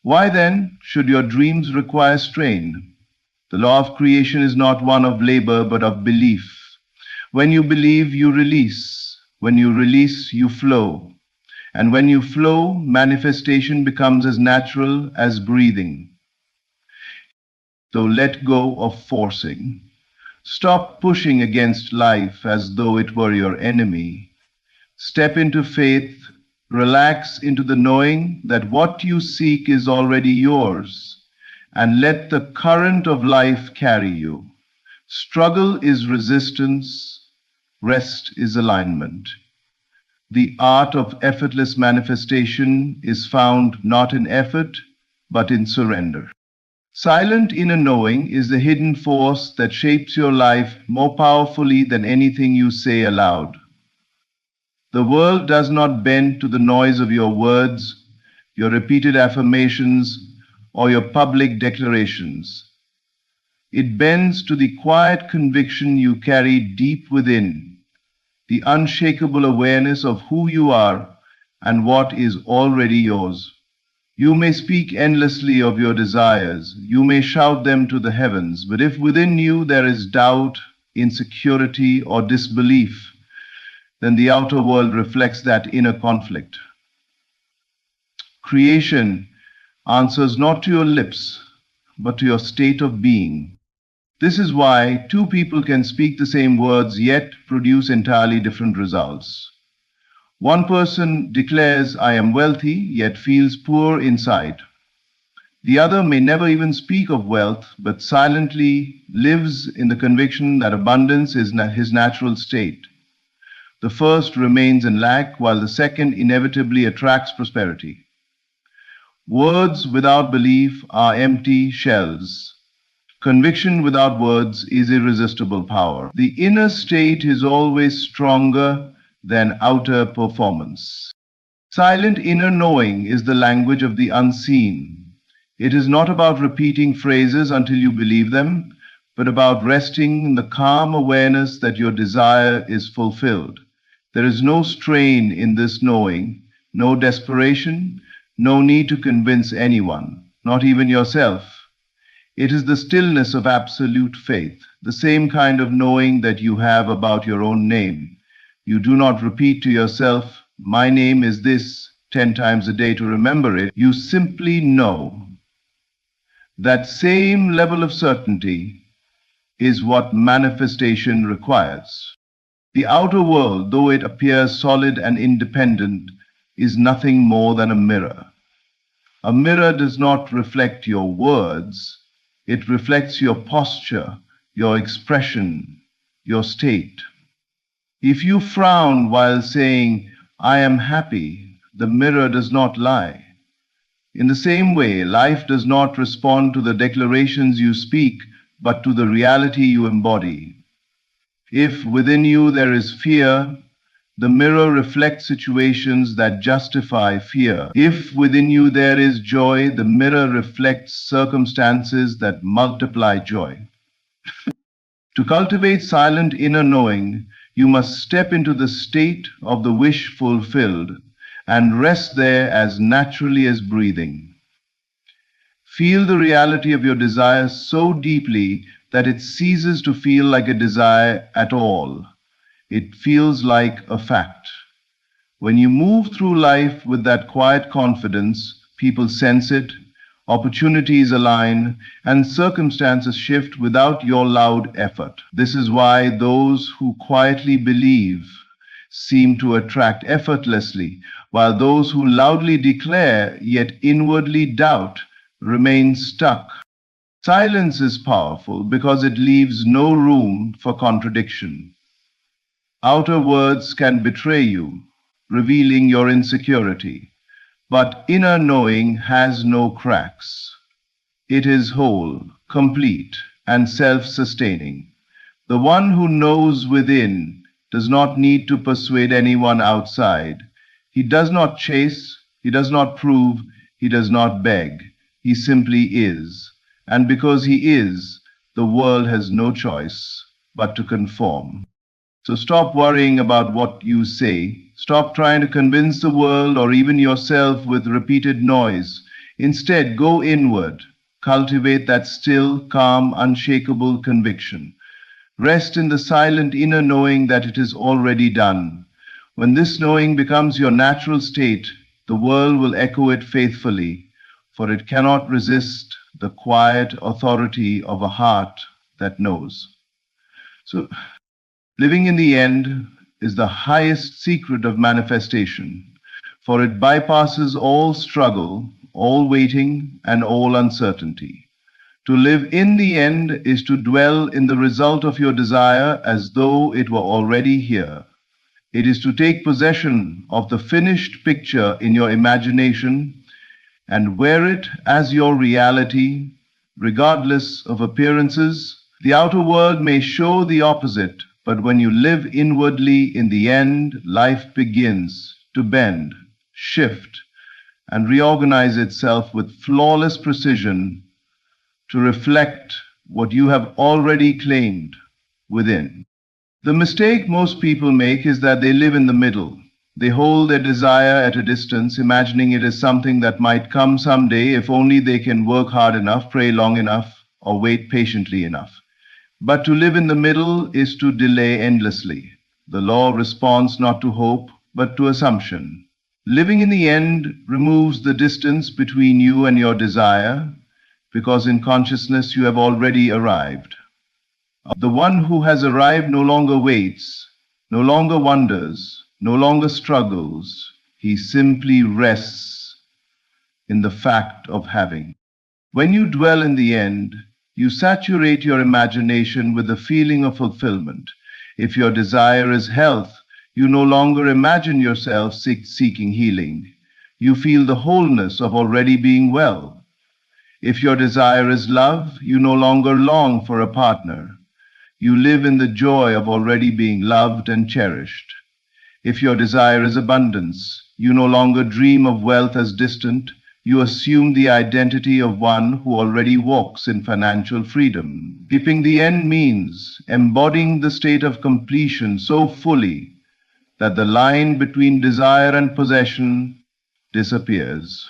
Why then should your dreams require strain? The law of creation is not one of labor but of belief. When you believe, you release. When you release, you flow. And when you flow, manifestation becomes as natural as breathing. So let go of forcing. Stop pushing against life as though it were your enemy. Step into faith, relax into the knowing that what you seek is already yours, and let the current of life carry you. Struggle is resistance, rest is alignment. The art of effortless manifestation is found not in effort, but in surrender. Silent inner knowing is the hidden force that shapes your life more powerfully than anything you say aloud. The world does not bend to the noise of your words, your repeated affirmations, or your public declarations. It bends to the quiet conviction you carry deep within, the unshakable awareness of who you are and what is already yours. You may speak endlessly of your desires, you may shout them to the heavens, but if within you there is doubt, insecurity, or disbelief, then the outer world reflects that inner conflict. Creation answers not to your lips, but to your state of being. This is why two people can speak the same words yet produce entirely different results. One person declares, I am wealthy, yet feels poor inside. The other may never even speak of wealth, but silently lives in the conviction that abundance is his natural state. The first remains in lack, while the second inevitably attracts prosperity. Words without belief are empty shells. Conviction without words is irresistible power. The inner state is always stronger than outer performance. Silent inner knowing is the language of the unseen. It is not about repeating phrases until you believe them, but about resting in the calm awareness that your desire is fulfilled. There is no strain in this knowing, no desperation, no need to convince anyone, not even yourself. It is the stillness of absolute faith, the same kind of knowing that you have about your own name. You do not repeat to yourself, my name is this, 10 times a day to remember it. You simply know. That same level of certainty is what manifestation requires. The outer world, though it appears solid and independent, is nothing more than a mirror. A mirror does not reflect your words, it reflects your posture, your expression, your state. If you frown while saying, I am happy, the mirror does not lie. In the same way, life does not respond to the declarations you speak, but to the reality you embody. If within you there is fear, the mirror reflects situations that justify fear. If within you there is joy, the mirror reflects circumstances that multiply joy. To cultivate silent inner knowing, you must step into the state of the wish fulfilled and rest there as naturally as breathing. Feel the reality of your desire so deeply that it ceases to feel like a desire at all. It feels like a fact. When you move through life with that quiet confidence, people sense it, opportunities align, and circumstances shift without your loud effort. This is why those who quietly believe seem to attract effortlessly, while those who loudly declare yet inwardly doubt remain stuck. Silence is powerful because it leaves no room for contradiction. Outer words can betray you, revealing your insecurity. But inner knowing has no cracks. It is whole, complete, and self-sustaining. The one who knows within does not need to persuade anyone outside. He does not chase, He does not prove, he does not beg. He simply is. And because he is, the world has no choice but to conform. So stop worrying about what you say. Stop trying to convince the world or even yourself with repeated noise. Instead, go inward. Cultivate that still, calm, unshakable conviction. Rest in the silent inner knowing that it is already done. When this knowing becomes your natural state, the world will echo it faithfully, for it cannot resist the quiet authority of a heart that knows. So, living in the end is the highest secret of manifestation, for it bypasses all struggle, all waiting, and all uncertainty. To live in the end is to dwell in the result of your desire as though it were already here. It is to take possession of the finished picture in your imagination and wear it as your reality, regardless of appearances. The outer world may show the opposite, but when you live inwardly, in the end, life begins to bend, shift, and reorganize itself with flawless precision to reflect what you have already claimed within. The mistake most people make is that they live in the middle. They hold their desire at a distance, imagining it as something that might come someday if only they can work hard enough, pray long enough, or wait patiently enough. But to live in the middle is to delay endlessly. The law responds not to hope, but to assumption. Living in the end removes the distance between you and your desire, because in consciousness you have already arrived. The one who has arrived no longer waits, no longer wonders, no longer struggles. He simply rests in the fact of having. When you dwell in the end, you saturate your imagination with the feeling of fulfillment. If your desire is health, you no longer imagine yourself seeking healing. You feel the wholeness of already being well. If your desire is love, you no longer long for a partner. You live in the joy of already being loved and cherished. If your desire is abundance, you no longer dream of wealth as distant. You assume the identity of one who already walks in financial freedom. Keeping the end means embodying the state of completion so fully that the line between desire and possession disappears.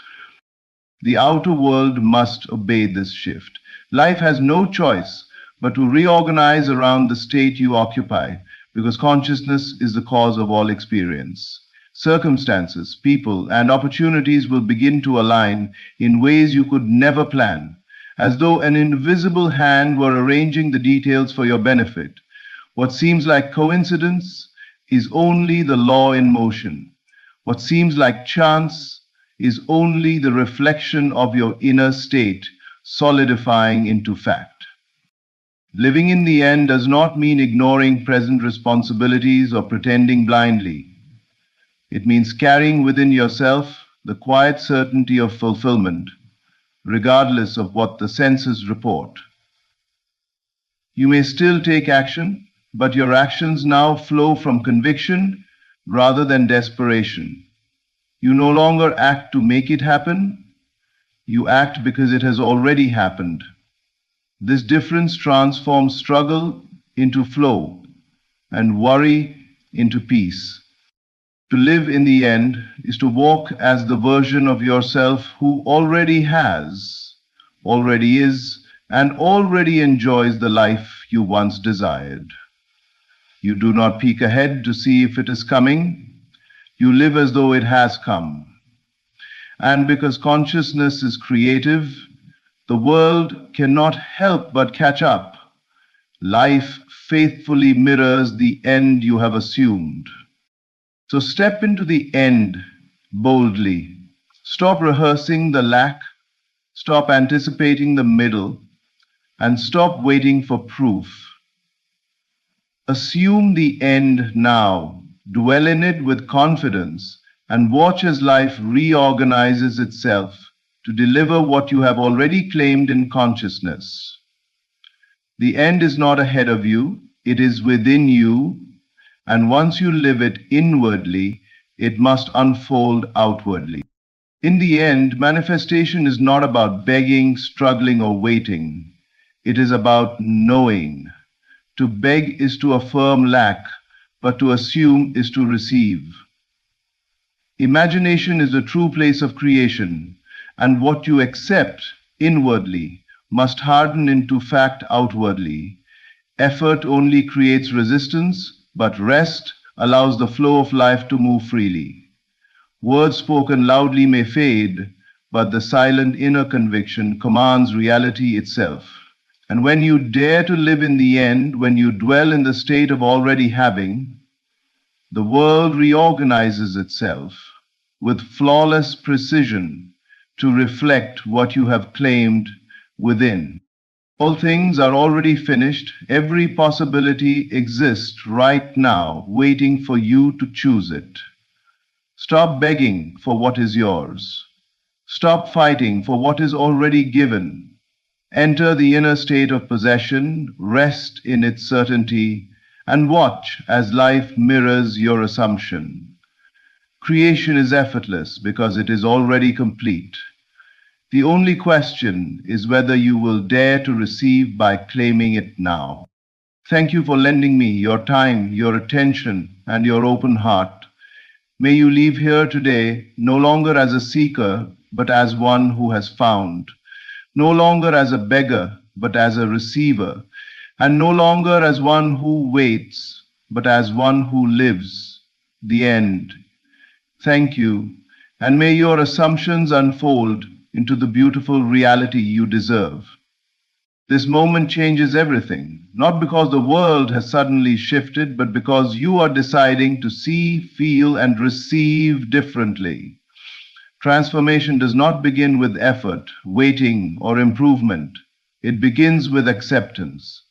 The outer world must obey this shift. Life has no choice but to reorganize around the state you occupy, because consciousness is the cause of all experience. Circumstances, people, and opportunities will begin to align in ways you could never plan, as though an invisible hand were arranging the details for your benefit. What seems like coincidence is only the law in motion. What seems like chance is only the reflection of your inner state solidifying into fact. Living in the end does not mean ignoring present responsibilities or pretending blindly. It means carrying within yourself the quiet certainty of fulfillment, regardless of what the senses report. You may still take action, but your actions now flow from conviction rather than desperation. You no longer act to make it happen. You act because it has already happened. This difference transforms struggle into flow and worry into peace. To live in the end is to walk as the version of yourself who already has, already is, and already enjoys the life you once desired. You do not peek ahead to see if it is coming. You live as though it has come. And because consciousness is creative, the world cannot help but catch up. Life faithfully mirrors the end you have assumed. So step into the end boldly. Stop rehearsing the lack, stop anticipating the middle, and stop waiting for proof. Assume the end now. Dwell in it with confidence and watch as life reorganizes itself to deliver what you have already claimed in consciousness. The end is not ahead of you, it is within you, and once you live it inwardly, it must unfold outwardly. In the end, manifestation is not about begging, struggling, or waiting. It is about knowing. To beg is to affirm lack, but to assume is to receive. Imagination is the true place of creation, and what you accept inwardly must harden into fact outwardly. Effort only creates resistance, but rest allows the flow of life to move freely. Words spoken loudly may fade, but the silent inner conviction commands reality itself. And when you dare to live in the end, when you dwell in the state of already having, the world reorganizes itself with flawless precision to reflect what you have claimed within. All things are already finished. Every possibility exists right now, waiting for you to choose it. Stop begging for what is yours. Stop fighting for what is already given. Enter the inner state of possession, rest in its certainty, and watch as life mirrors your assumption. Creation is effortless because it is already complete. The only question is whether you will dare to receive by claiming it now. Thank you for lending me your time, your attention, and your open heart. May you leave here today no longer as a seeker, but as one who has found. No longer as a beggar, but as a receiver. And no longer as one who waits, but as one who lives. The end. Thank you, and may your assumptions unfold into the beautiful reality you deserve. This moment changes everything, not because the world has suddenly shifted, but because you are deciding to see, feel, and receive differently. Transformation does not begin with effort, waiting, or improvement. It begins with acceptance.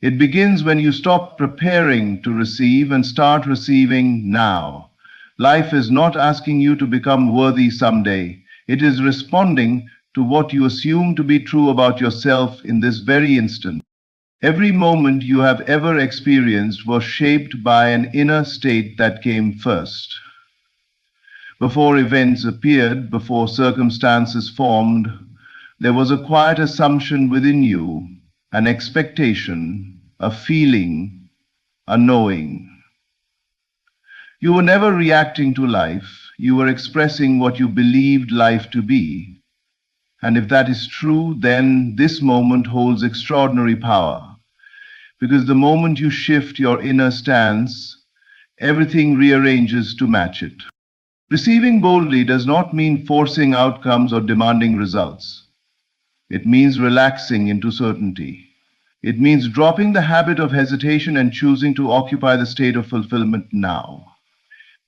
It begins when you stop preparing to receive and start receiving now. Life is not asking you to become worthy someday. It is responding to what you assume to be true about yourself in this very instant. Every moment you have ever experienced was shaped by an inner state that came first. Before events appeared, before circumstances formed, there was a quiet assumption within you, an expectation, a feeling, a knowing. You were never reacting to life. You were expressing what you believed life to be. And if that is true, then this moment holds extraordinary power. Because the moment you shift your inner stance, everything rearranges to match it. Receiving boldly does not mean forcing outcomes or demanding results. It means relaxing into certainty. It means dropping the habit of hesitation and choosing to occupy the state of fulfillment now.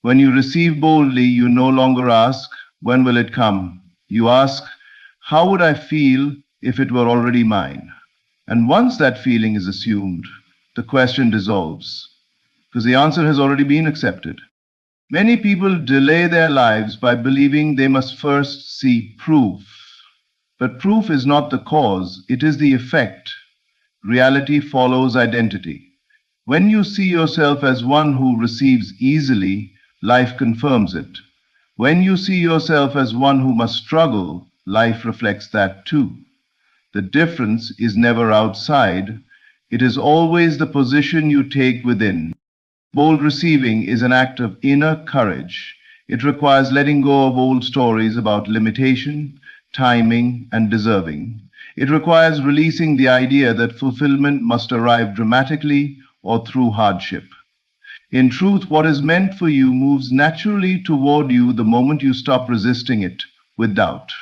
When you receive boldly, you no longer ask, when will it come? You ask, how would I feel if it were already mine? And once that feeling is assumed, the question dissolves, because the answer has already been accepted. Many people delay their lives by believing they must first see proof. But proof is not the cause, it is the effect. Reality follows identity. When you see yourself as one who receives easily, life confirms it. When you see yourself as one who must struggle, life reflects that too. The difference is never outside. It is always the position you take within. Bold receiving is an act of inner courage. It requires letting go of old stories about limitation, timing, and deserving. It requires releasing the idea that fulfillment must arrive dramatically or through hardship. In truth, what is meant for you moves naturally toward you the moment you stop resisting it with doubt.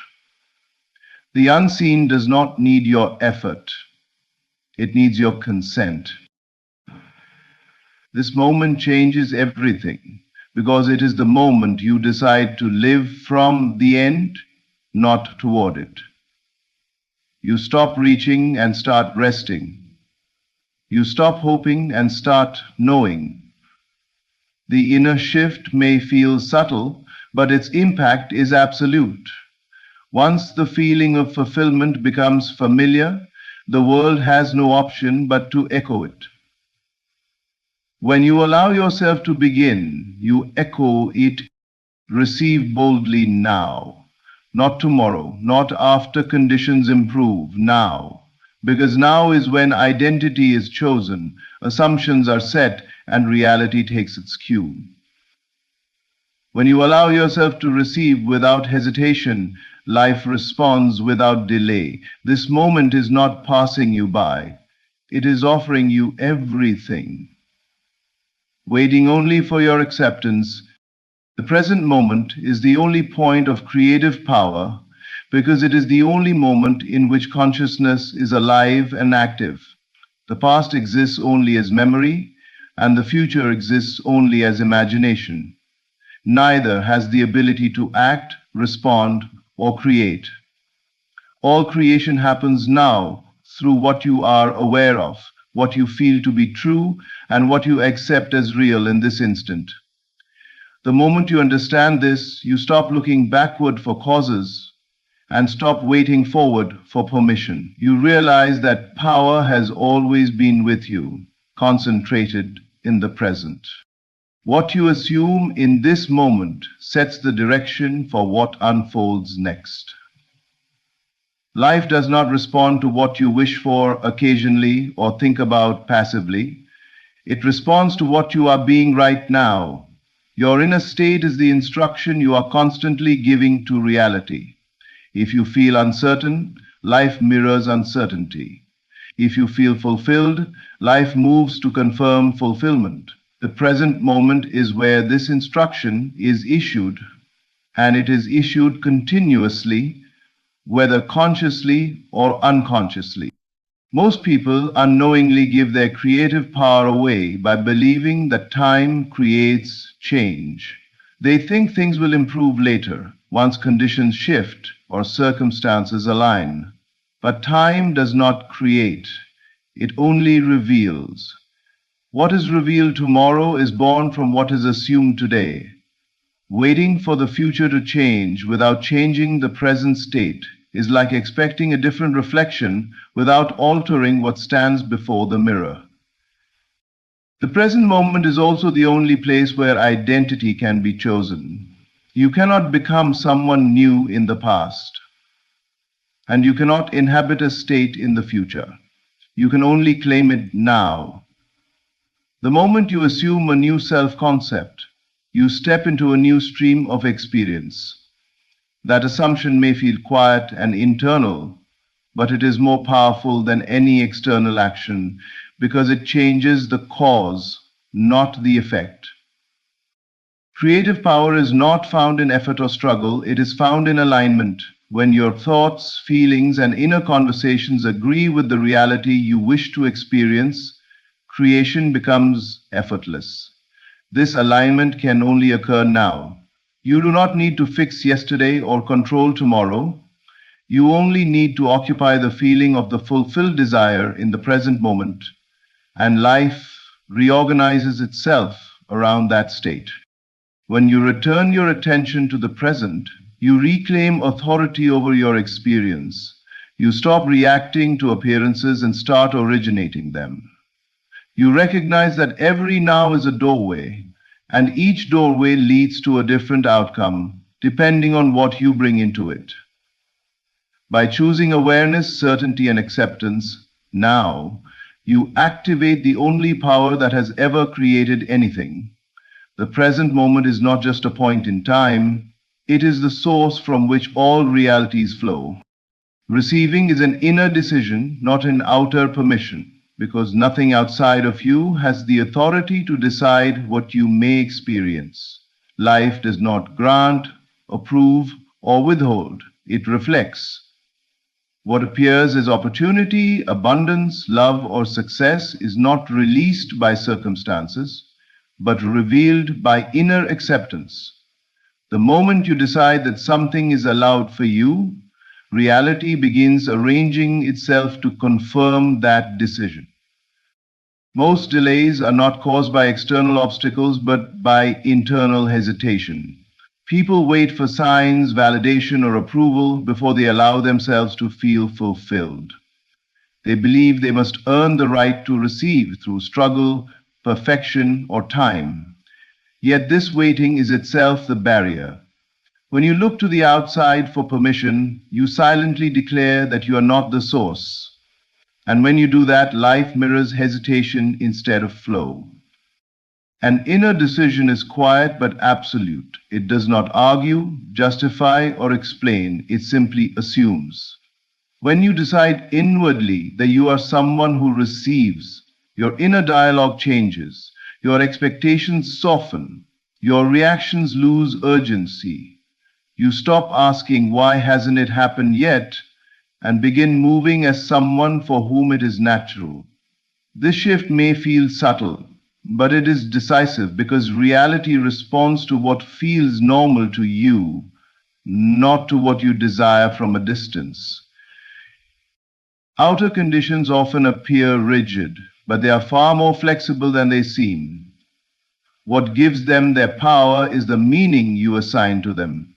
The unseen does not need your effort. It needs your consent. This moment changes everything because it is the moment you decide to live from the end, not toward it. You stop reaching and start resting. You stop hoping and start knowing. The inner shift may feel subtle, but its impact is absolute. Once the feeling of fulfillment becomes familiar, the world has no option but to echo it. When you allow yourself to begin, you echo it Receive boldly now, not tomorrow, not after conditions improve, now. Because now is when identity is chosen, assumptions are set, and reality takes its cue. When you allow yourself to receive without hesitation, life responds without delay. This moment is not passing you by, it is offering you everything. Waiting only for your acceptance, the present moment is the only point of creative power because it is the only moment in which consciousness is alive and active. The past exists only as memory, and the future exists only as imagination. Neither has the ability to act, respond, or create. All creation happens now through what you are aware of, what you feel to be true, and what you accept as real in this instant. The moment you understand this, you stop looking backward for causes and stop waiting forward for permission. You realize that power has always been with you, concentrated in the present. What you assume in this moment sets the direction for what unfolds next. Life does not respond to what you wish for occasionally or think about passively. It responds to what you are being right now. Your inner state is the instruction you are constantly giving to reality. If you feel uncertain, life mirrors uncertainty. If you feel fulfilled, life moves to confirm fulfillment. The present moment is where this instruction is issued, and it is issued continuously, whether consciously or unconsciously. Most people unknowingly give their creative power away by believing that time creates change. They think things will improve later, once conditions shift or circumstances align. But time does not create, it only reveals. What is revealed tomorrow is born from what is assumed today. Waiting for the future to change without changing the present state is like expecting a different reflection without altering what stands before the mirror. The present moment is also the only place where identity can be chosen. You cannot become someone new in the past, and you cannot inhabit a state in the future. You can only claim it now. The moment you assume a new self-concept, you step into a new stream of experience. That assumption may feel quiet and internal, but it is more powerful than any external action because it changes the cause, not the effect. Creative power is not found in effort or struggle, it is found in alignment. When your thoughts, feelings, and inner conversations agree with the reality you wish to experience, creation becomes effortless. This alignment can only occur now. You do not need to fix yesterday or control tomorrow. You only need to occupy the feeling of the fulfilled desire in the present moment, and life reorganizes itself around that state. When you return your attention to the present, you reclaim authority over your experience. You stop reacting to appearances and start originating them. You recognize that every now is a doorway, and each doorway leads to a different outcome, depending on what you bring into it. By choosing awareness, certainty, and acceptance, now, you activate the only power that has ever created anything. The present moment is not just a point in time, it is the source from which all realities flow. Receiving is an inner decision, not an outer permission, because nothing outside of you has the authority to decide what you may experience. Life does not grant, approve, or withhold. It reflects. What appears as opportunity, abundance, love, or success is not released by circumstances, but revealed by inner acceptance. The moment you decide that something is allowed for you, reality begins arranging itself to confirm that decision. Most delays are not caused by external obstacles, but by internal hesitation. People wait for signs, validation, or approval before they allow themselves to feel fulfilled. They believe they must earn the right to receive through struggle, perfection, or time. Yet this waiting is itself the barrier. When you look to the outside for permission, you silently declare that you are not the source. And when you do that, life mirrors hesitation instead of flow. An inner decision is quiet but absolute. It does not argue, justify, or explain, it simply assumes. When you decide inwardly that you are someone who receives, your inner dialogue changes, your expectations soften, your reactions lose urgency. You stop asking, why hasn't it happened yet? And begin moving as someone for whom it is natural. This shift may feel subtle, but it is decisive because reality responds to what feels normal to you, not to what you desire from a distance. Outer conditions often appear rigid, but they are far more flexible than they seem. What gives them their power is the meaning you assign to them.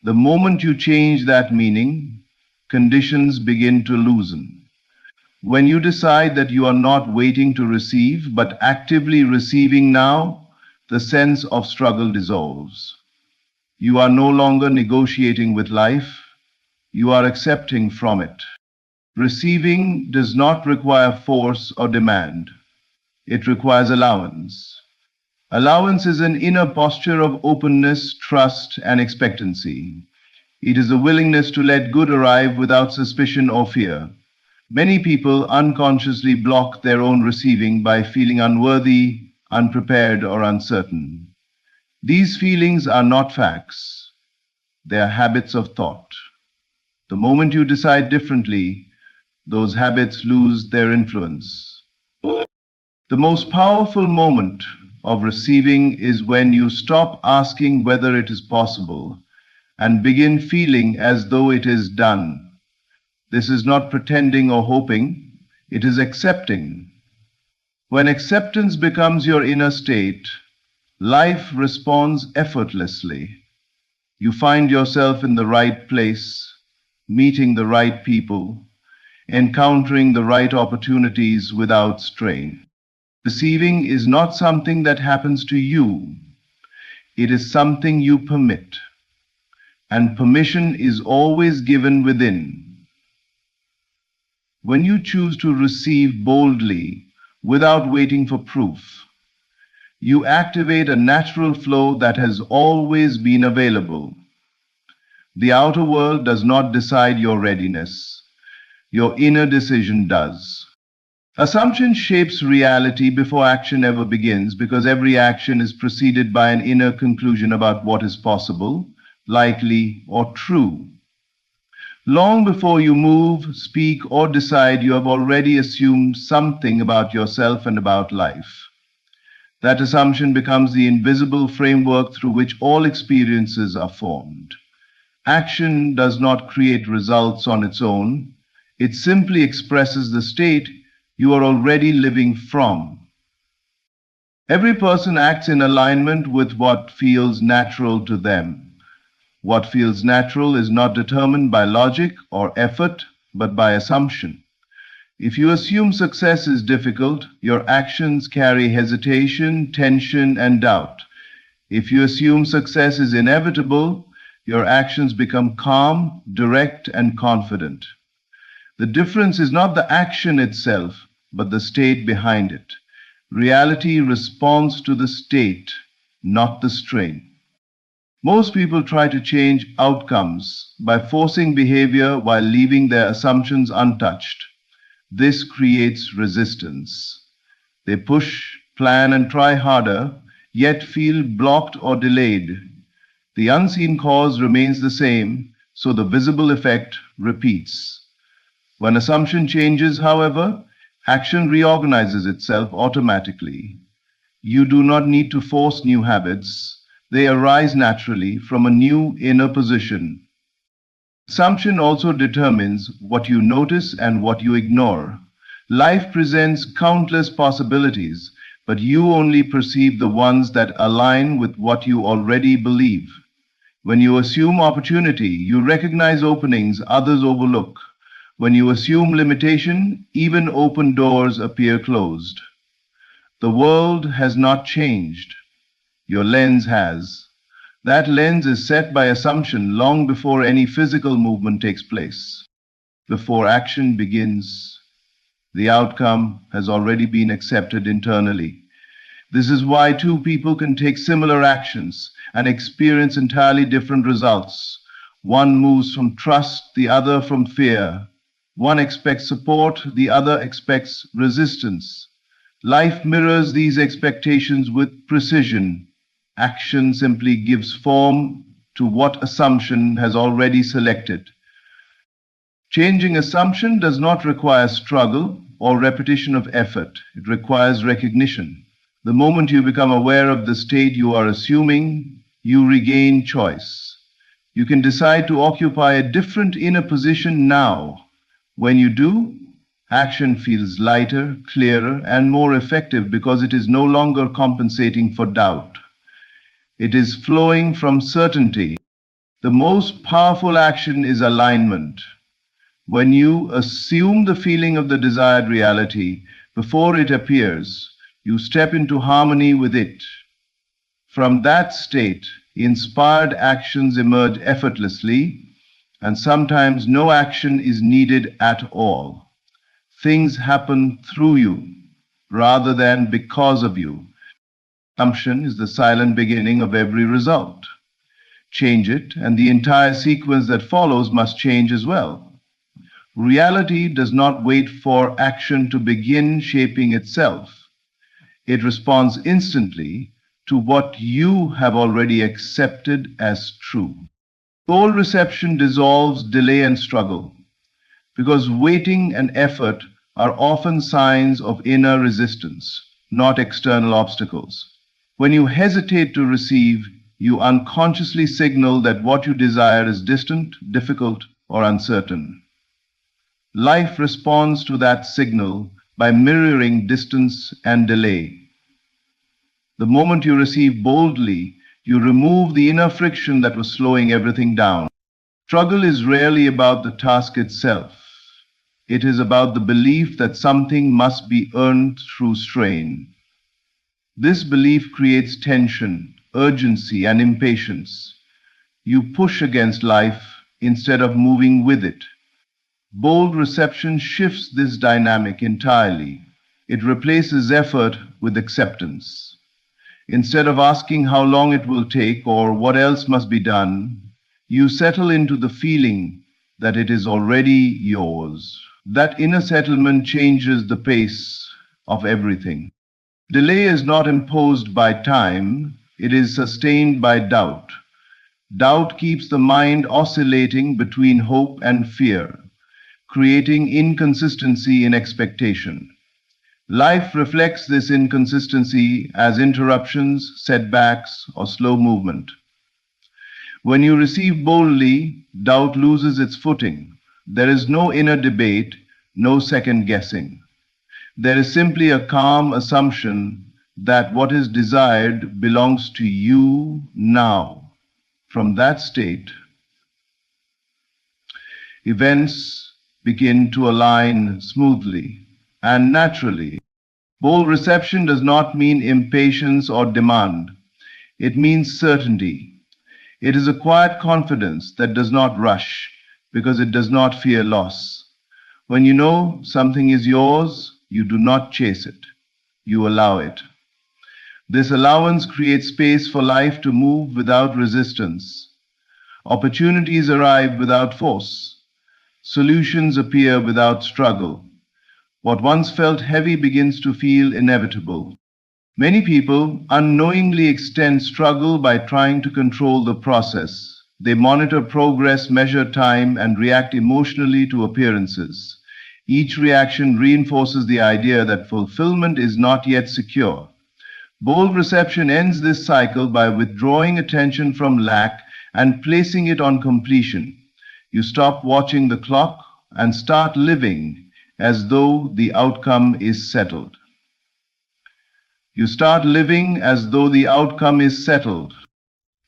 The moment you change that meaning, conditions begin to loosen. When you decide that you are not waiting to receive, but actively receiving now, the sense of struggle dissolves. You are no longer negotiating with life, you are accepting from it. Receiving does not require force or demand. It requires allowance. Allowance is an inner posture of openness, trust, and expectancy. It is a willingness to let good arrive without suspicion or fear. Many people unconsciously block their own receiving by feeling unworthy, unprepared, or uncertain. These feelings are not facts. They are habits of thought. The moment you decide differently, those habits lose their influence. The most powerful moment of receiving is when you stop asking whether it is possible and begin feeling as though it is done. This is not pretending or hoping, it is accepting. When acceptance becomes your inner state, life responds effortlessly. You find yourself in the right place, meeting the right people, encountering the right opportunities without strain. Receiving is not something that happens to you. It is something you permit. And permission is always given within. When you choose to receive boldly, without waiting for proof, you activate a natural flow that has always been available. The outer world does not decide your readiness. Your inner decision does. Assumption shapes reality before action ever begins because every action is preceded by an inner conclusion about what is possible, likely, or true. Long before you move, speak, or decide, you have already assumed something about yourself and about life. That assumption becomes the invisible framework through which all experiences are formed. Action does not create results on its own. It simply expresses the state you are already living from. Every person acts in alignment with what feels natural to them. What feels natural is not determined by logic or effort, but by assumption. If you assume success is difficult, your actions carry hesitation, tension, and doubt. If you assume success is inevitable, your actions become calm, direct, and confident. The difference is not the action itself, but the state behind it. Reality responds to the state, not the strain. Most people try to change outcomes by forcing behavior while leaving their assumptions untouched. This creates resistance. They push, plan, and try harder, yet feel blocked or delayed. The unseen cause remains the same, so the visible effect repeats. When assumption changes, however, action reorganizes itself automatically. You do not need to force new habits. They arise naturally from a new inner position. Assumption also determines what you notice and what you ignore. Life presents countless possibilities, but you only perceive the ones that align with what you already believe. When you assume opportunity, you recognize openings others overlook. When you assume limitation, even open doors appear closed. The world has not changed. Your lens has. That lens is set by assumption long before any physical movement takes place. Before action begins, the outcome has already been accepted internally. This is why two people can take similar actions and experience entirely different results. One moves from trust, the other from fear. One expects support, the other expects resistance. Life mirrors these expectations with precision. Action simply gives form to what assumption has already selected. Changing assumption does not require struggle or repetition of effort. It requires recognition. The moment you become aware of the state you are assuming, you regain choice. You can decide to occupy a different inner position now. When you do, action feels lighter, clearer, and more effective because it is no longer compensating for doubt. It is flowing from certainty. The most powerful action is alignment. When you assume the feeling of the desired reality before it appears, you step into harmony with it. From that state, inspired actions emerge effortlessly, and sometimes no action is needed at all. Things happen through you rather than because of you. Assumption is the silent beginning of every result. Change it, and the entire sequence that follows must change as well. Reality does not wait for action to begin shaping itself. It responds instantly to what you have already accepted as true. Goal reception dissolves delay and struggle, because waiting and effort are often signs of inner resistance, not external obstacles. When you hesitate to receive, you unconsciously signal that what you desire is distant, difficult, or uncertain. Life responds to that signal by mirroring distance and delay. The moment you receive boldly, you remove the inner friction that was slowing everything down. Struggle is rarely about the task itself. It is about the belief that something must be earned through strain. This belief creates tension, urgency, and impatience. You push against life instead of moving with it. Bold reception shifts this dynamic entirely. It replaces effort with acceptance. Instead of asking how long it will take or what else must be done, you settle into the feeling that it is already yours. That inner settlement changes the pace of everything. Delay is not imposed by time, it is sustained by doubt. Doubt keeps the mind oscillating between hope and fear, creating inconsistency in expectation. Life reflects this inconsistency as interruptions, setbacks, or slow movement. When you receive boldly, doubt loses its footing. There is no inner debate, no second guessing. There is simply a calm assumption that what is desired belongs to you now. From that state, events begin to align smoothly and naturally. Bold reception does not mean impatience or demand. It means certainty. It is a quiet confidence that does not rush because it does not fear loss. When you know something is yours, you do not chase it. You allow it. This allowance creates space for life to move without resistance. Opportunities arrive without force. Solutions appear without struggle. What once felt heavy begins to feel inevitable. Many people unknowingly extend struggle by trying to control the process. They monitor progress, measure time, and react emotionally to appearances. Each reaction reinforces the idea that fulfillment is not yet secure. Bold reception ends this cycle by withdrawing attention from lack and placing it on completion. You stop watching the clock and start living as though the outcome is settled. You start living as though the outcome is settled.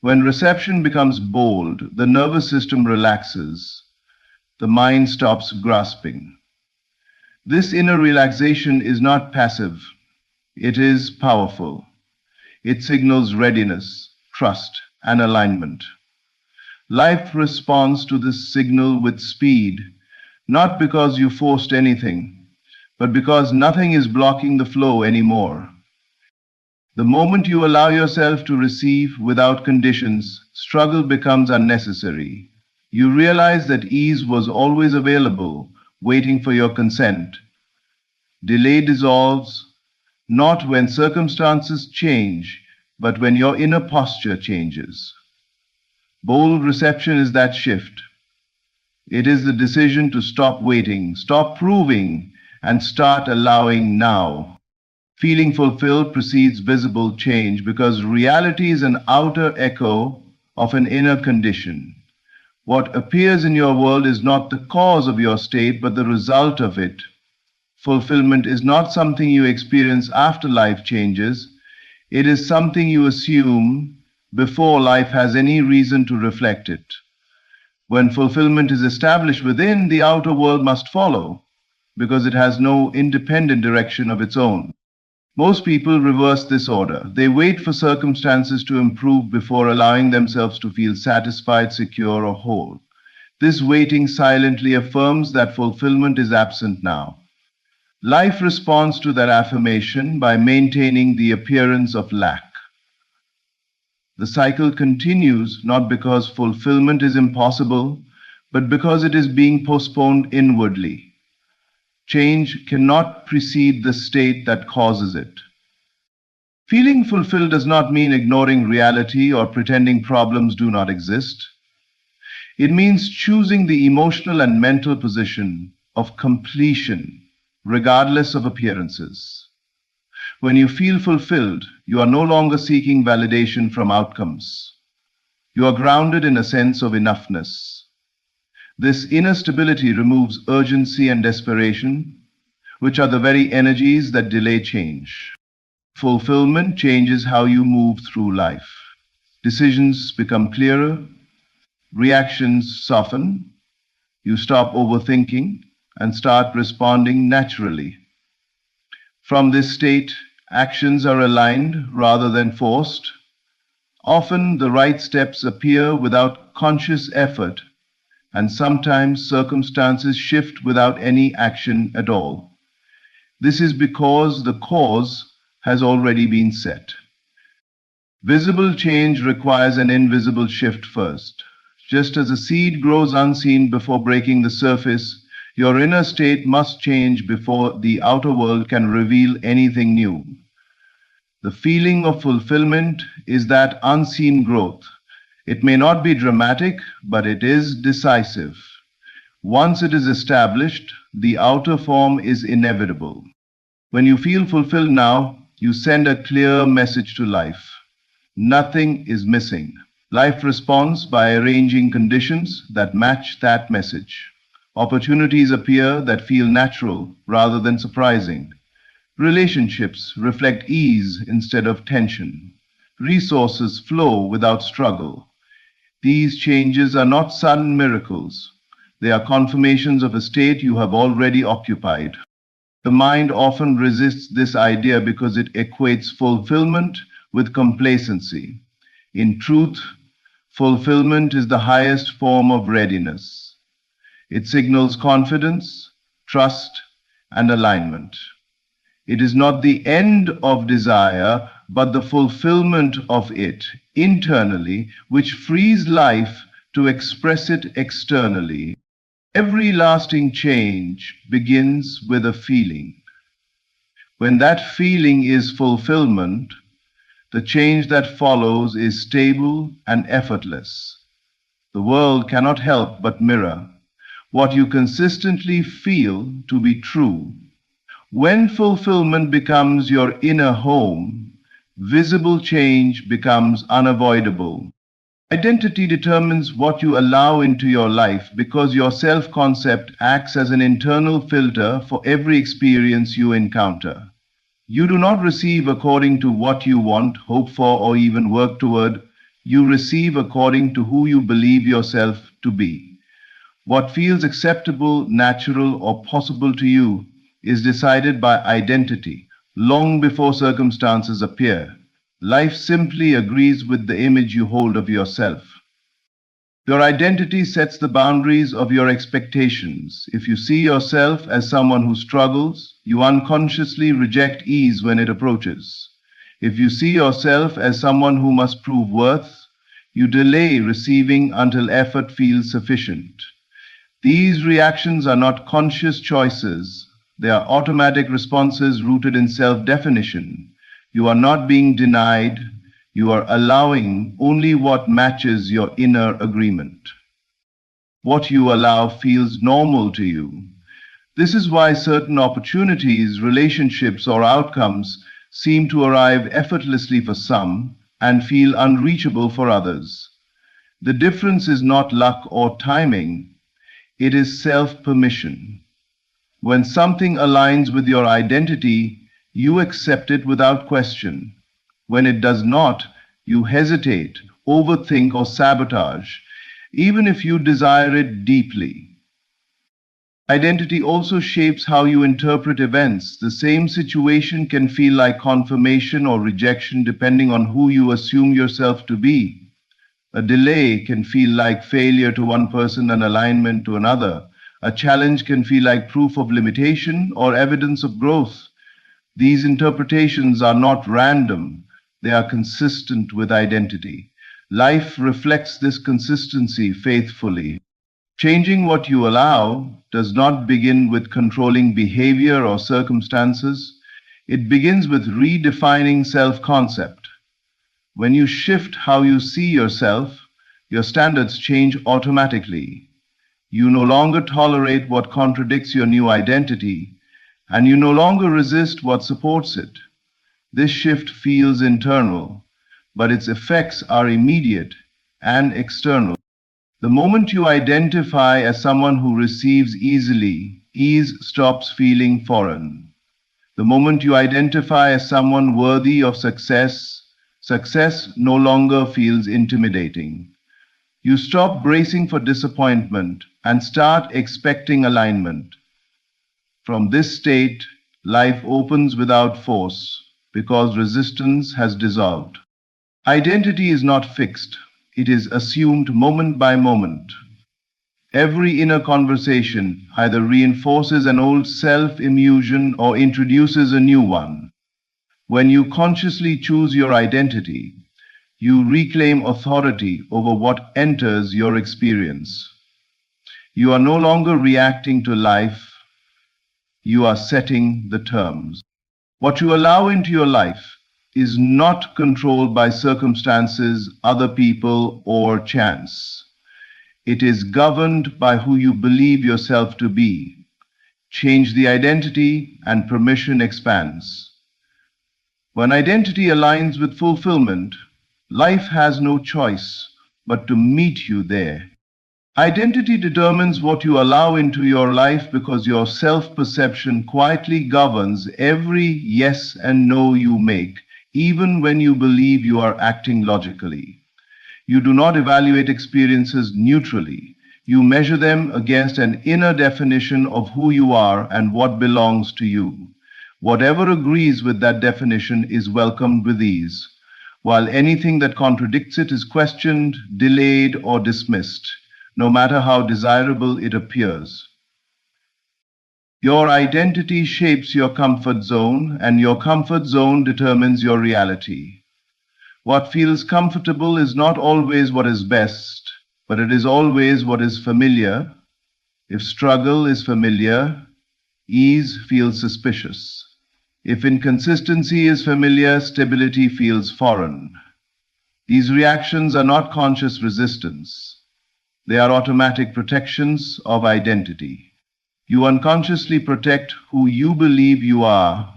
When reception becomes bold, the nervous system relaxes. The mind stops grasping. This inner relaxation is not passive. It is powerful. It signals readiness, trust, and alignment. Life responds to this signal with speed, not because you forced anything, but because nothing is blocking the flow anymore. The moment you allow yourself to receive without conditions, struggle becomes unnecessary. You realize that ease was always available, waiting for your consent. Delay dissolves, not when circumstances change, but when your inner posture changes. Bold reception is that shift. It is the decision to stop waiting, stop proving, and start allowing now. Feeling fulfilled precedes visible change because reality is an outer echo of an inner condition. What appears in your world is not the cause of your state, but the result of it. Fulfillment is not something you experience after life changes. It is something you assume before life has any reason to reflect it. When fulfillment is established within, the outer world must follow, because it has no independent direction of its own. Most people reverse this order. They wait for circumstances to improve before allowing themselves to feel satisfied, secure, or whole. This waiting silently affirms that fulfillment is absent now. Life responds to that affirmation by maintaining the appearance of lack. The cycle continues not because fulfillment is impossible, but because it is being postponed inwardly. Change cannot precede the state that causes it. Feeling fulfilled does not mean ignoring reality or pretending problems do not exist. It means choosing the emotional and mental position of completion, regardless of appearances. When you feel fulfilled, you are no longer seeking validation from outcomes. You are grounded in a sense of enoughness. This inner stability removes urgency and desperation, which are the very energies that delay change. Fulfillment changes how you move through life. Decisions become clearer, reactions soften, you stop overthinking and start responding naturally. From this state, actions are aligned rather than forced. Often the right steps appear without conscious effort, and sometimes circumstances shift without any action at all. This is because the cause has already been set. Visible change requires an invisible shift first. Just as a seed grows unseen before breaking the surface, your inner state must change before the outer world can reveal anything new. The feeling of fulfillment is that unseen growth. It may not be dramatic, but it is decisive. Once it is established, the outer form is inevitable. When you feel fulfilled now, you send a clear message to life. Nothing is missing. Life responds by arranging conditions that match that message. Opportunities appear that feel natural rather than surprising. Relationships reflect ease instead of tension. Resources flow without struggle. These changes are not sudden miracles. They are confirmations of a state you have already occupied. The mind often resists this idea because it equates fulfillment with complacency. In truth, fulfillment is the highest form of readiness. It signals confidence, trust, and alignment. It is not the end of desire, but the fulfillment of it internally, which frees life to express it externally. Every lasting change begins with a feeling. When that feeling is fulfillment, the change that follows is stable and effortless. The world cannot help but mirror what you consistently feel to be true. When fulfillment becomes your inner home, visible change becomes unavoidable. Identity determines what you allow into your life because your self-concept acts as an internal filter for every experience you encounter. You do not receive according to what you want, hope for, or even work toward. You receive according to who you believe yourself to be. What feels acceptable, natural, or possible to you is decided by identity long before circumstances appear. Life simply agrees with the image you hold of yourself. Your identity sets the boundaries of your expectations. If you see yourself as someone who struggles, you unconsciously reject ease when it approaches. If you see yourself as someone who must prove worth, you delay receiving until effort feels sufficient. These reactions are not conscious choices, they are automatic responses rooted in self definition. You are not being denied, you are allowing only what matches your inner agreement. What you allow feels normal to you. This is why certain opportunities, relationships, or outcomes seem to arrive effortlessly for some and feel unreachable for others. The difference is not luck or timing, it is self permission. When something aligns with your identity, you accept it without question. When it does not, you hesitate, overthink, or sabotage, even if you desire it deeply. Identity also shapes how you interpret events. The same situation can feel like confirmation or rejection depending on who you assume yourself to be. A delay can feel like failure to one person and alignment to another. A challenge can feel like proof of limitation or evidence of growth. These interpretations are not random, they are consistent with identity. Life reflects this consistency faithfully. Changing what you allow does not begin with controlling behavior or circumstances. It begins with redefining self concept. When you shift how you see yourself, your standards change automatically. You no longer tolerate what contradicts your new identity, and you no longer resist what supports it. This shift feels internal, but its effects are immediate and external. The moment you identify as someone who receives easily, ease stops feeling foreign. The moment you identify as someone worthy of success, success no longer feels intimidating. You stop bracing for disappointment and start expecting alignment. From this state, life opens without force because resistance has dissolved. Identity is not fixed, it is assumed moment by moment. Every inner conversation either reinforces an old self illusion or introduces a new one. When you consciously choose your identity, you reclaim authority over what enters your experience. You are no longer reacting to life, you are setting the terms. What you allow into your life is not controlled by circumstances, other people, or chance. It is governed by who you believe yourself to be. Change the identity, and permission expands. When identity aligns with fulfillment, life has no choice but to meet you there. Identity determines what you allow into your life because your self perception quietly governs every yes and no you make, even when you believe you are acting logically. You do not evaluate experiences neutrally. You measure them against an inner definition of who you are and what belongs to you. Whatever agrees with that definition is welcomed with ease, while anything that contradicts it is questioned, delayed, or dismissed, no matter how desirable it appears. Your identity shapes your comfort zone, and your comfort zone determines your reality. What feels comfortable is not always what is best, but it is always what is familiar. If struggle is familiar, ease feels suspicious. If inconsistency is familiar, stability feels foreign. These reactions are not conscious resistance. They are automatic protections of identity. You unconsciously protect who you believe you are,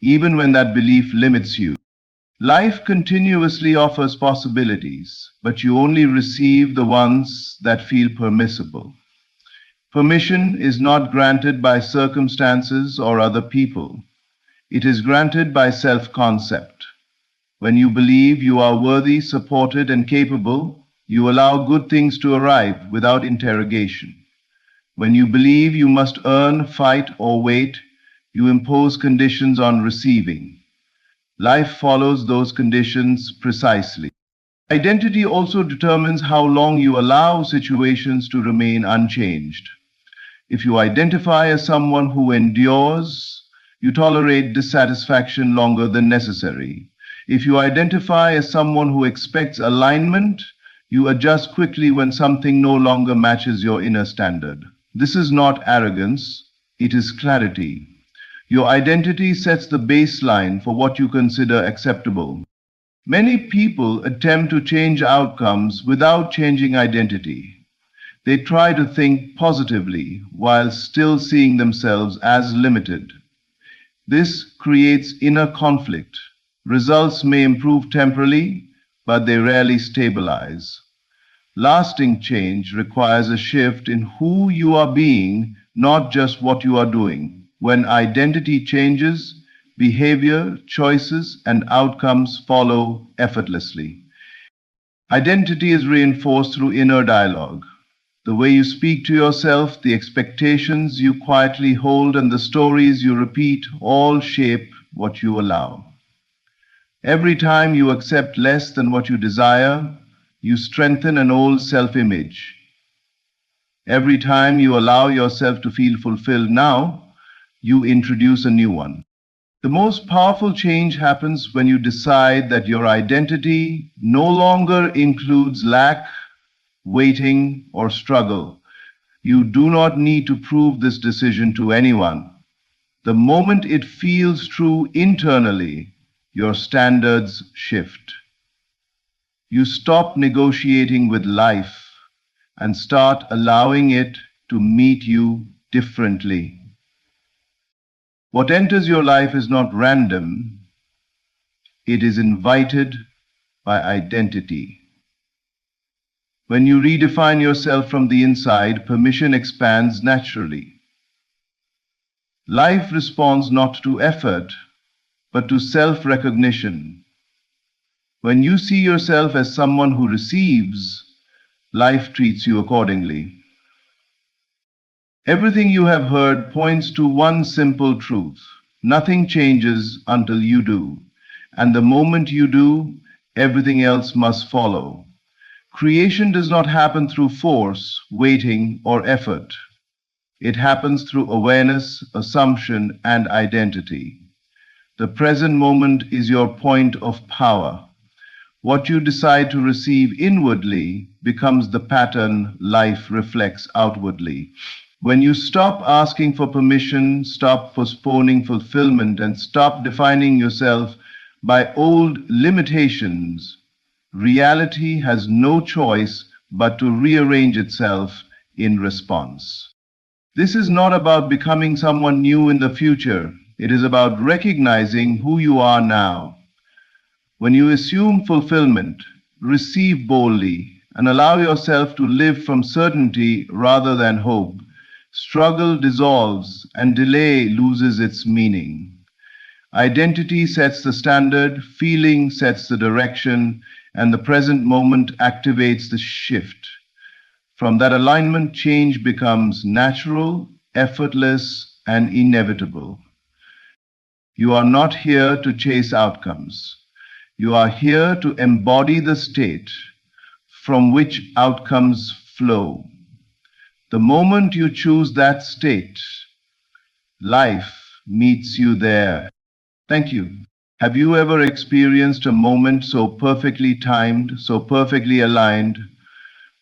even when that belief limits you. Life continuously offers possibilities, but you only receive the ones that feel permissible. Permission is not granted by circumstances or other people. It is granted by self-concept. When you believe you are worthy, supported, and capable, you allow good things to arrive without interrogation. When you believe you must earn, fight, or wait, you impose conditions on receiving. Life follows those conditions precisely. Identity also determines how long you allow situations to remain unchanged. If you identify as someone who endures, you tolerate dissatisfaction longer than necessary. If you identify as someone who expects alignment, you adjust quickly when something no longer matches your inner standard. This is not arrogance, it is clarity. Your identity sets the baseline for what you consider acceptable. Many people attempt to change outcomes without changing identity. They try to think positively while still seeing themselves as limited. This creates inner conflict. Results may improve temporarily, but they rarely stabilize. Lasting change requires a shift in who you are being, not just what you are doing. When identity changes, behavior, choices, and outcomes follow effortlessly. Identity is reinforced through inner dialogue. The way you speak to yourself, the expectations you quietly hold, and the stories you repeat all shape what you allow. Every time you accept less than what you desire, you strengthen an old self-image. Every time you allow yourself to feel fulfilled now, you introduce a new one. The most powerful change happens when you decide that your identity no longer includes lack, waiting, or struggle. You do not need to prove this decision to anyone. The moment it feels true internally, your standards shift. You stop negotiating with life and start allowing it to meet you differently. What enters your life is not random, it is invited by identity. When you redefine yourself from the inside, permission expands naturally. Life responds not to effort, but to self-recognition. When you see yourself as someone who receives, life treats you accordingly. Everything you have heard points to one simple truth. Nothing changes until you do, and the moment you do, everything else must follow. Creation does not happen through force, waiting, or effort. It happens through awareness, assumption, and identity. The present moment is your point of power. What you decide to receive inwardly becomes the pattern life reflects outwardly. When you stop asking for permission, stop postponing fulfillment, and stop defining yourself by old limitations, reality has no choice but to rearrange itself in response. This is not about becoming someone new in the future. It is about recognizing who you are now. When you assume fulfillment, receive boldly, and allow yourself to live from certainty rather than hope, struggle dissolves and delay loses its meaning. Identity sets the standard, feeling sets the direction, and the present moment activates the shift. From that alignment, change becomes natural, effortless, and inevitable. You are not here to chase outcomes. You are here to embody the state from which outcomes flow. The moment you choose that state, life meets you there. Thank you. Have you ever experienced a moment so perfectly timed, so perfectly aligned,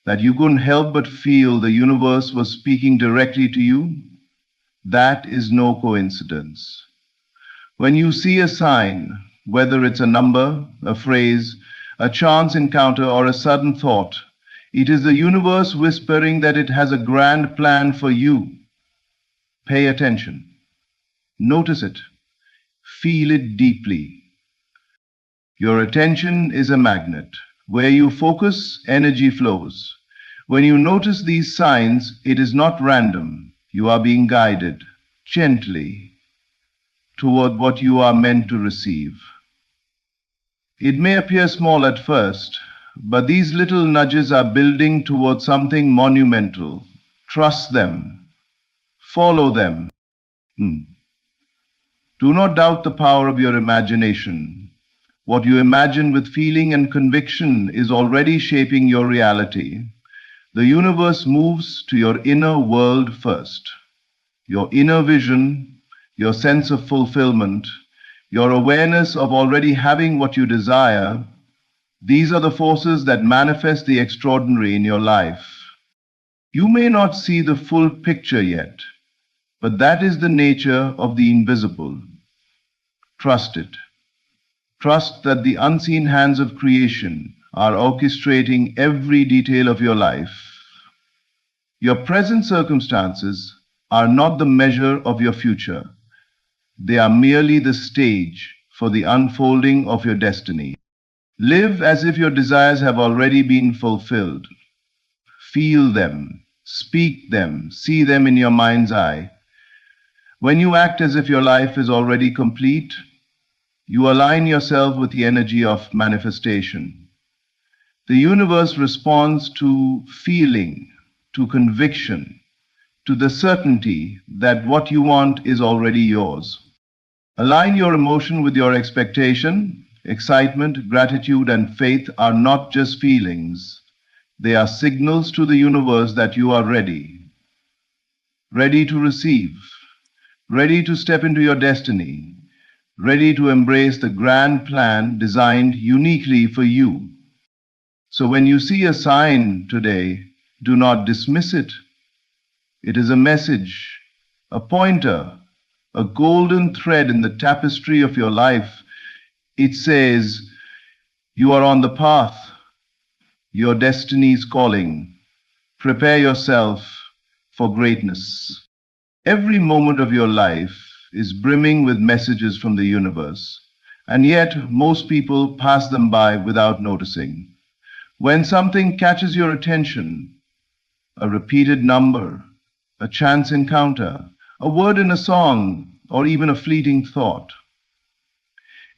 that you couldn't help but feel the universe was speaking directly to you? That is no coincidence. When you see a sign, whether it's a number, a phrase, a chance encounter, or a sudden thought, it is the universe whispering that it has a grand plan for you. Pay attention. Notice it. Feel it deeply. Your attention is a magnet. Where you focus, energy flows. When you notice these signs, it is not random. You are being guided gently toward what you are meant to receive. It may appear small at first, but these little nudges are building toward something monumental. Trust them. Follow them. Do not doubt the power of your imagination. What you imagine with feeling and conviction is already shaping your reality. The universe moves to your inner world first. Your inner vision, your sense of fulfillment, your awareness of already having what you desire, these are the forces that manifest the extraordinary in your life. You may not see the full picture yet, but that is the nature of the invisible. Trust it. Trust that the unseen hands of creation are orchestrating every detail of your life. Your present circumstances are not the measure of your future. They are merely the stage for the unfolding of your destiny. Live as if your desires have already been fulfilled. Feel them, speak them, see them in your mind's eye. When you act as if your life is already complete, you align yourself with the energy of manifestation. The universe responds to feeling, to conviction, to the certainty that what you want is already yours. Align your emotion with your expectation. Excitement, gratitude, and faith are not just feelings. They are signals to the universe that you are ready. Ready to receive. Ready to step into your destiny. Ready to embrace the grand plan designed uniquely for you. So when you see a sign today, do not dismiss it. It is a message, a pointer, a golden thread in the tapestry of your life. It says, you are on the path. Your destiny is calling. Prepare yourself for greatness. Every moment of your life is brimming with messages from the universe, and yet most people pass them by without noticing. When something catches your attention, a repeated number, a chance encounter, a word in a song, or even a fleeting thought,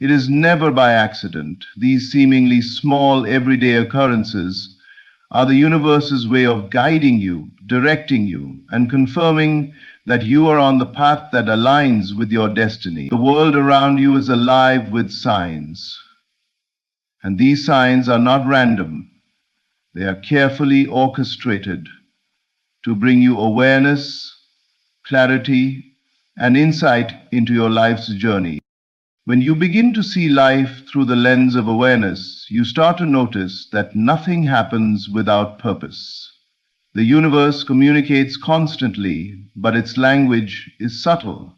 it is never by accident. These seemingly small everyday occurrences are the universe's way of guiding you, directing you, and confirming that you are on the path that aligns with your destiny. The world around you is alive with signs. And these signs are not random. They are carefully orchestrated to bring you awareness, clarity, and insight into your life's journey. When you begin to see life through the lens of awareness, you start to notice that nothing happens without purpose. The universe communicates constantly, but its language is subtle.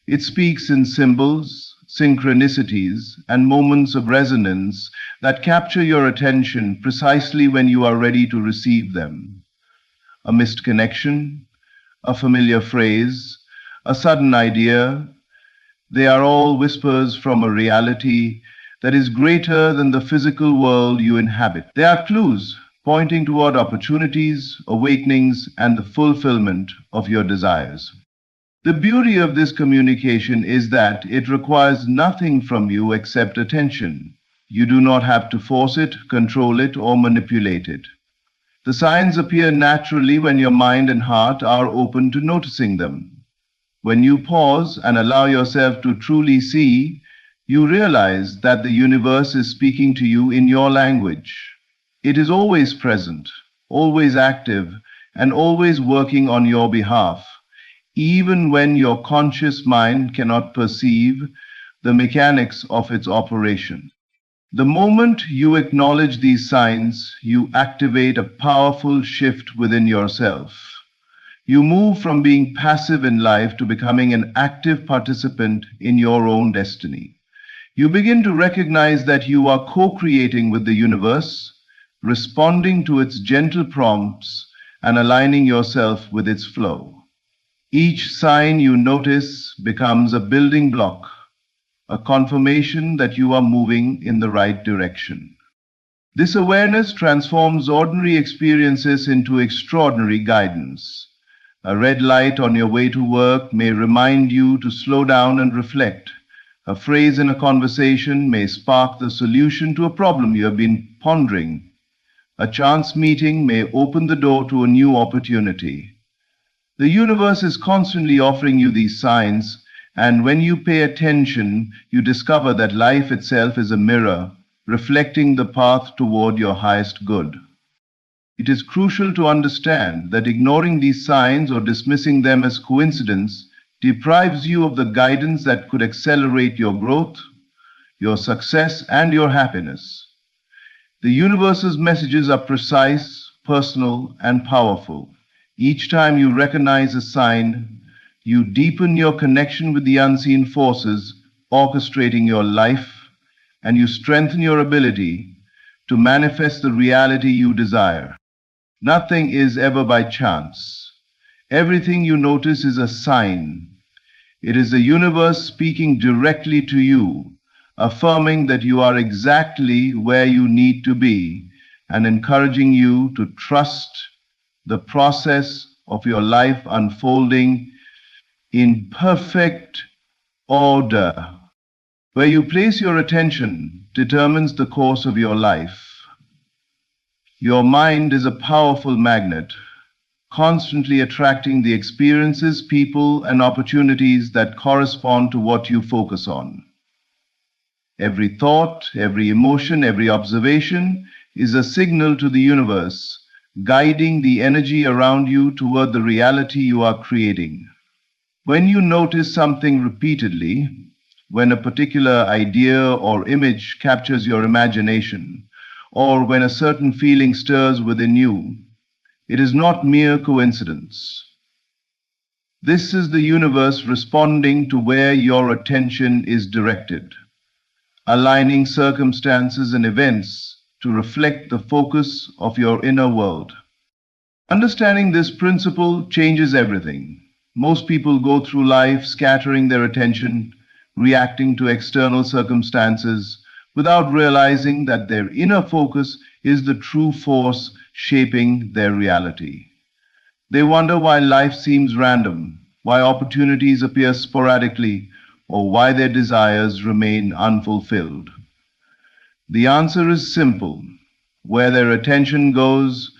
It speaks in symbols, synchronicities, and moments of resonance that capture your attention precisely when you are ready to receive them. A missed connection, a familiar phrase, a sudden idea, they are all whispers from a reality that is greater than the physical world you inhabit. They are clues pointing toward opportunities, awakenings, and the fulfillment of your desires. The beauty of this communication is that it requires nothing from you except attention. You do not have to force it, control it, or manipulate it. The signs appear naturally when your mind and heart are open to noticing them. When you pause and allow yourself to truly see, you realize that the universe is speaking to you in your language. It is always present, always active, and always working on your behalf, even when your conscious mind cannot perceive the mechanics of its operation. The moment you acknowledge these signs, you activate a powerful shift within yourself. You move from being passive in life to becoming an active participant in your own destiny. You begin to recognize that you are co-creating with the universe, responding to its gentle prompts, and aligning yourself with its flow. Each sign you notice becomes a building block, a confirmation that you are moving in the right direction. This awareness transforms ordinary experiences into extraordinary guidance. A red light on your way to work may remind you to slow down and reflect. A phrase in a conversation may spark the solution to a problem you have been pondering. A chance meeting may open the door to a new opportunity. The universe is constantly offering you these signs, And when you pay attention, you discover that life itself is a mirror, reflecting the path toward your highest good. It is crucial to understand that ignoring these signs or dismissing them as coincidence deprives you of the guidance that could accelerate your growth, your success, and your happiness. The universe's messages are precise, personal, and powerful. Each time you recognize a sign, you deepen your connection with the unseen forces orchestrating your life, and you strengthen your ability to manifest the reality you desire. Nothing is ever by chance. Everything you notice is a sign. It is the universe speaking directly to you, affirming that you are exactly where you need to be and encouraging you to trust the process of your life unfolding in perfect order. Where you place your attention determines the course of your life. Your mind is a powerful magnet, constantly attracting the experiences, people, and opportunities that correspond to what you focus on. Every thought, every emotion, every observation is a signal to the universe, guiding the energy around you toward the reality you are creating. When you notice something repeatedly, when a particular idea or image captures your imagination, or when a certain feeling stirs within you, it is not mere coincidence. This is the universe responding to where your attention is directed, aligning circumstances and events to reflect the focus of your inner world. Understanding this principle changes everything. Most people go through life scattering their attention, reacting to external circumstances, without realizing that their inner focus is the true force shaping their reality. They wonder why life seems random, why opportunities appear sporadically, or why their desires remain unfulfilled. The answer is simple. Where their attention goes,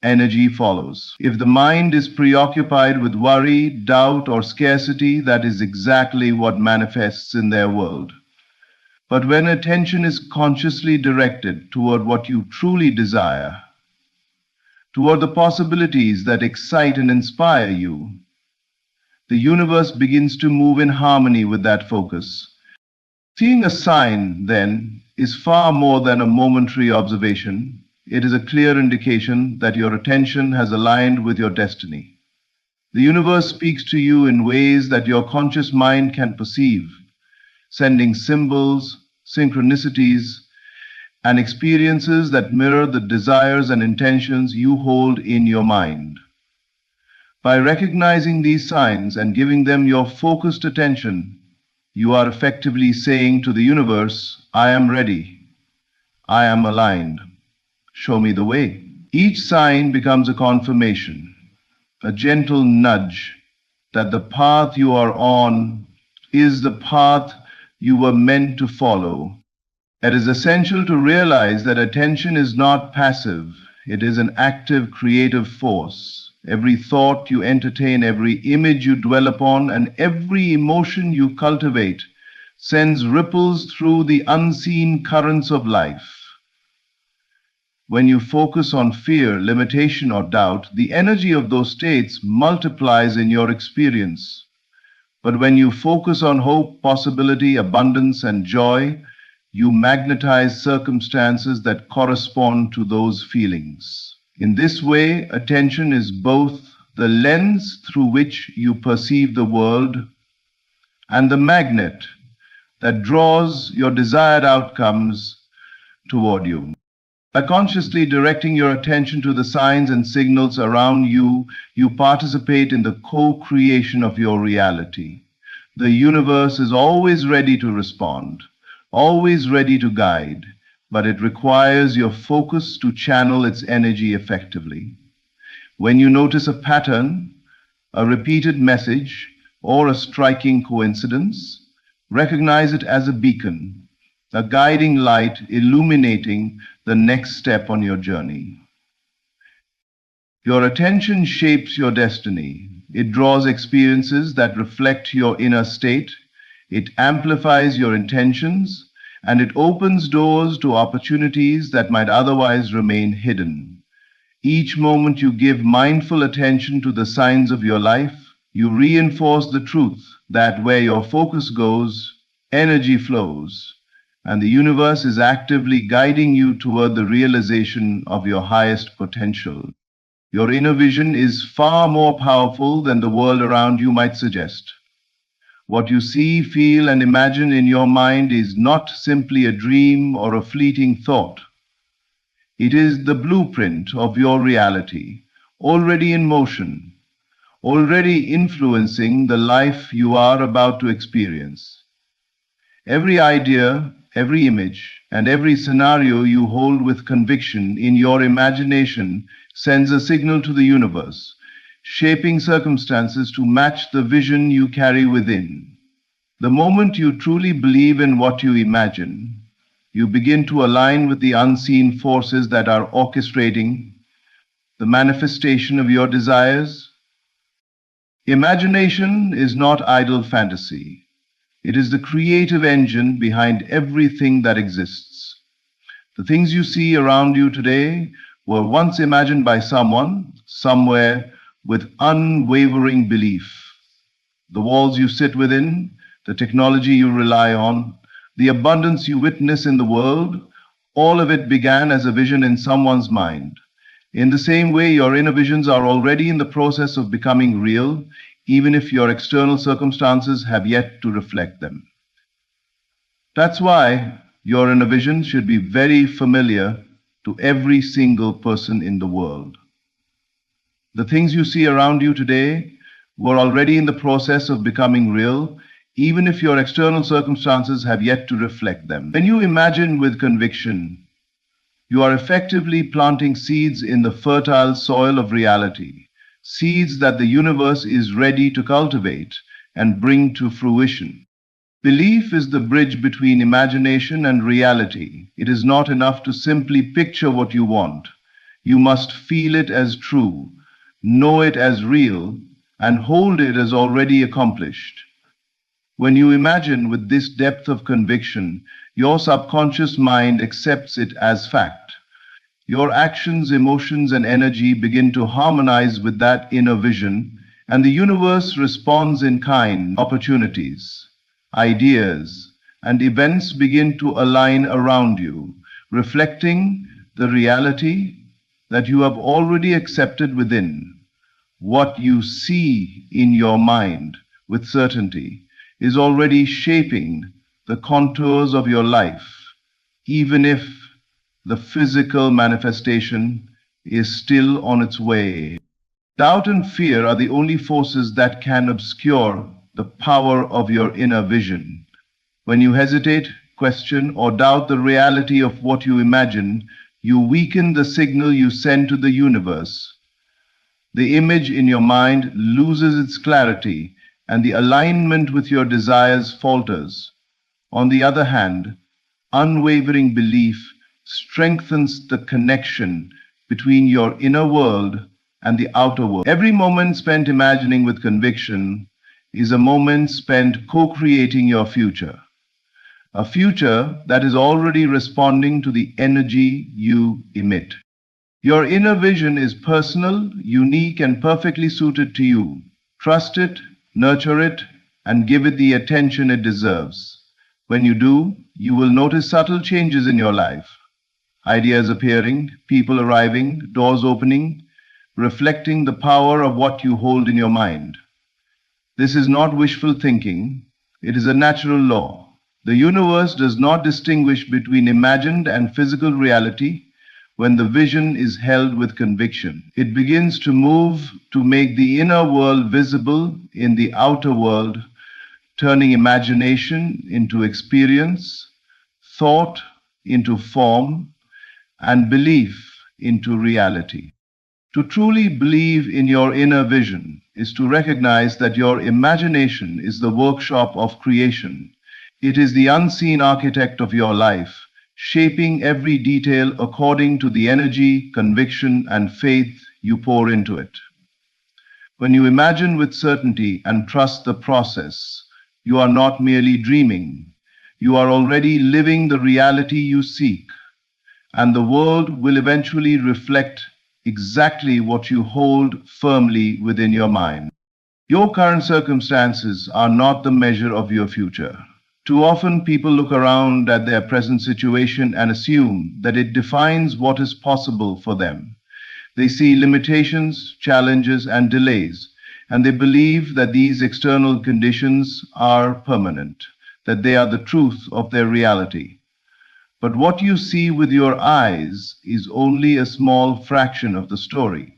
energy follows. If the mind is preoccupied with worry, doubt, or scarcity, that is exactly what manifests in their world. But when attention is consciously directed toward what you truly desire, toward the possibilities that excite and inspire you, the universe begins to move in harmony with that focus. Seeing a sign, then, is far more than a momentary observation. It is a clear indication that your attention has aligned with your destiny. The universe speaks to you in ways that your conscious mind can perceive, sending symbols, synchronicities, and experiences that mirror the desires and intentions you hold in your mind. By recognizing these signs and giving them your focused attention, you are effectively saying to the universe, I am ready, I am aligned, show me the way. Each sign becomes a confirmation, a gentle nudge that the path you are on is the path you were meant to follow. It is essential to realize that attention is not passive. It is an active, creative force. Every thought you entertain, every image you dwell upon, and every emotion you cultivate sends ripples through the unseen currents of life. When you focus on fear, limitation, or doubt, the energy of those states multiplies in your experience. But when you focus on hope, possibility, abundance, and joy, you magnetize circumstances that correspond to those feelings. In this way, attention is both the lens through which you perceive the world and the magnet that draws your desired outcomes toward you. By consciously directing your attention to the signs and signals around you, you participate in the co-creation of your reality. The universe is always ready to respond, always ready to guide, but it requires your focus to channel its energy effectively. When you notice a pattern, a repeated message, or a striking coincidence, recognize it as a beacon, a guiding light illuminating the next step on your journey. Your attention shapes your destiny. It draws experiences that reflect your inner state, it amplifies your intentions, and it opens doors to opportunities that might otherwise remain hidden. Each moment you give mindful attention to the signs of your life, you reinforce the truth that where your focus goes, energy flows, and the universe is actively guiding you toward the realization of your highest potential. Your inner vision is far more powerful than the world around you might suggest. What you see, feel, and imagine in your mind is not simply a dream or a fleeting thought. It is the blueprint of your reality, already in motion, already influencing the life you are about to experience. Every idea, every image, and every scenario you hold with conviction in your imagination sends a signal to the universe, shaping circumstances to match the vision you carry within. The moment you truly believe in what you imagine, you begin to align with the unseen forces that are orchestrating the manifestation of your desires. Imagination is not idle fantasy. It is the creative engine behind everything that exists. The things you see around you today were once imagined by someone, somewhere, with unwavering belief. The walls you sit within, the technology you rely on, the abundance you witness in the world, all of it began as a vision in someone's mind. In the same way, your inner visions are already in the process of becoming real, even if your external circumstances have yet to reflect them. That's why your inner vision should be very familiar to every single person in the world. The things you see around you today were already in the process of becoming real, even if your external circumstances have yet to reflect them. When you imagine with conviction, you are effectively planting seeds in the fertile soil of reality, seeds that the universe is ready to cultivate and bring to fruition. Belief is the bridge between imagination and reality. It is not enough to simply picture what you want. You must feel it as true, know it as real, and hold it as already accomplished. When you imagine with this depth of conviction, your subconscious mind accepts it as fact. Your actions, emotions, and energy begin to harmonize with that inner vision, and the universe responds in kind. Opportunities, ideas, and events begin to align around you, reflecting the reality that you have already accepted within. What you see in your mind with certainty is already shaping the contours of your life, even if the physical manifestation is still on its way. Doubt and fear are the only forces that can obscure the power of your inner vision. When you hesitate, question, or doubt the reality of what you imagine, you weaken the signal you send to the universe. The image in your mind loses its clarity, and the alignment with your desires falters. On the other hand, unwavering belief strengthens the connection between your inner world and the outer world. Every moment spent imagining with conviction is a moment spent co-creating your future. A future that is already responding to the energy you emit. Your inner vision is personal, unique, and perfectly suited to you. Trust it, nurture it, and give it the attention it deserves. When you do, you will notice subtle changes in your life. Ideas appearing, people arriving, doors opening, reflecting the power of what you hold in your mind. This is not wishful thinking, it is a natural law. The universe does not distinguish between imagined and physical reality. When the vision is held with conviction, it begins to move to make the inner world visible in the outer world, turning imagination into experience, thought into form, and belief into reality. To truly believe in your inner vision is to recognize that your imagination is the workshop of creation. It is the unseen architect of your life, shaping every detail according to the energy, conviction, and faith you pour into it. When you imagine with certainty and trust the process, you are not merely dreaming. You are already living the reality you seek, and the world will eventually reflect exactly what you hold firmly within your mind. Your current circumstances are not the measure of your future. Too often, people look around at their present situation and assume that it defines what is possible for them. They see limitations, challenges, and delays, and they believe that these external conditions are permanent, that they are the truth of their reality. But what you see with your eyes is only a small fraction of the story.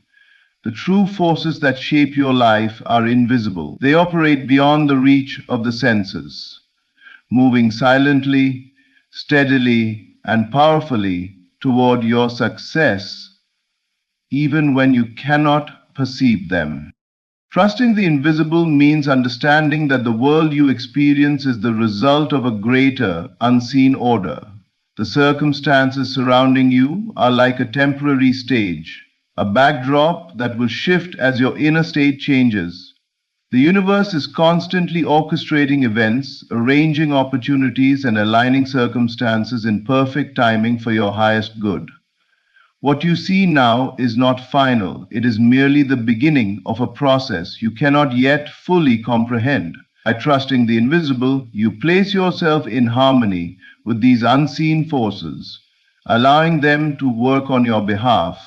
The true forces that shape your life are invisible. They operate beyond the reach of the senses, moving silently, steadily, and powerfully toward your success, even when you cannot perceive them. Trusting the invisible means understanding that the world you experience is the result of a greater, unseen order. The circumstances surrounding you are like a temporary stage, a backdrop that will shift as your inner state changes. The universe is constantly orchestrating events, arranging opportunities, and aligning circumstances in perfect timing for your highest good. What you see now is not final. It is merely the beginning of a process you cannot yet fully comprehend. By trusting the invisible, you place yourself in harmony with these unseen forces, allowing them to work on your behalf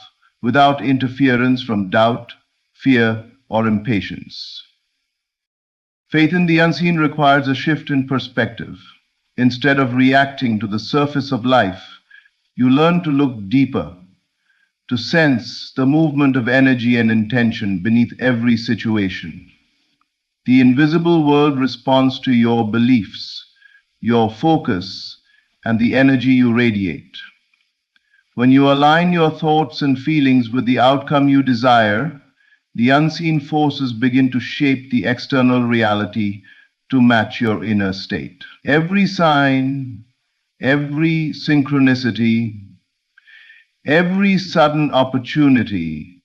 without interference from doubt, fear, or impatience. Faith in the unseen requires a shift in perspective. Instead of reacting to the surface of life, you learn to look deeper, to sense the movement of energy and intention beneath every situation. The invisible world responds to your beliefs, your focus, and the energy you radiate. When you align your thoughts and feelings with the outcome you desire, the unseen forces begin to shape the external reality to match your inner state. Every sign, every synchronicity, every sudden opportunity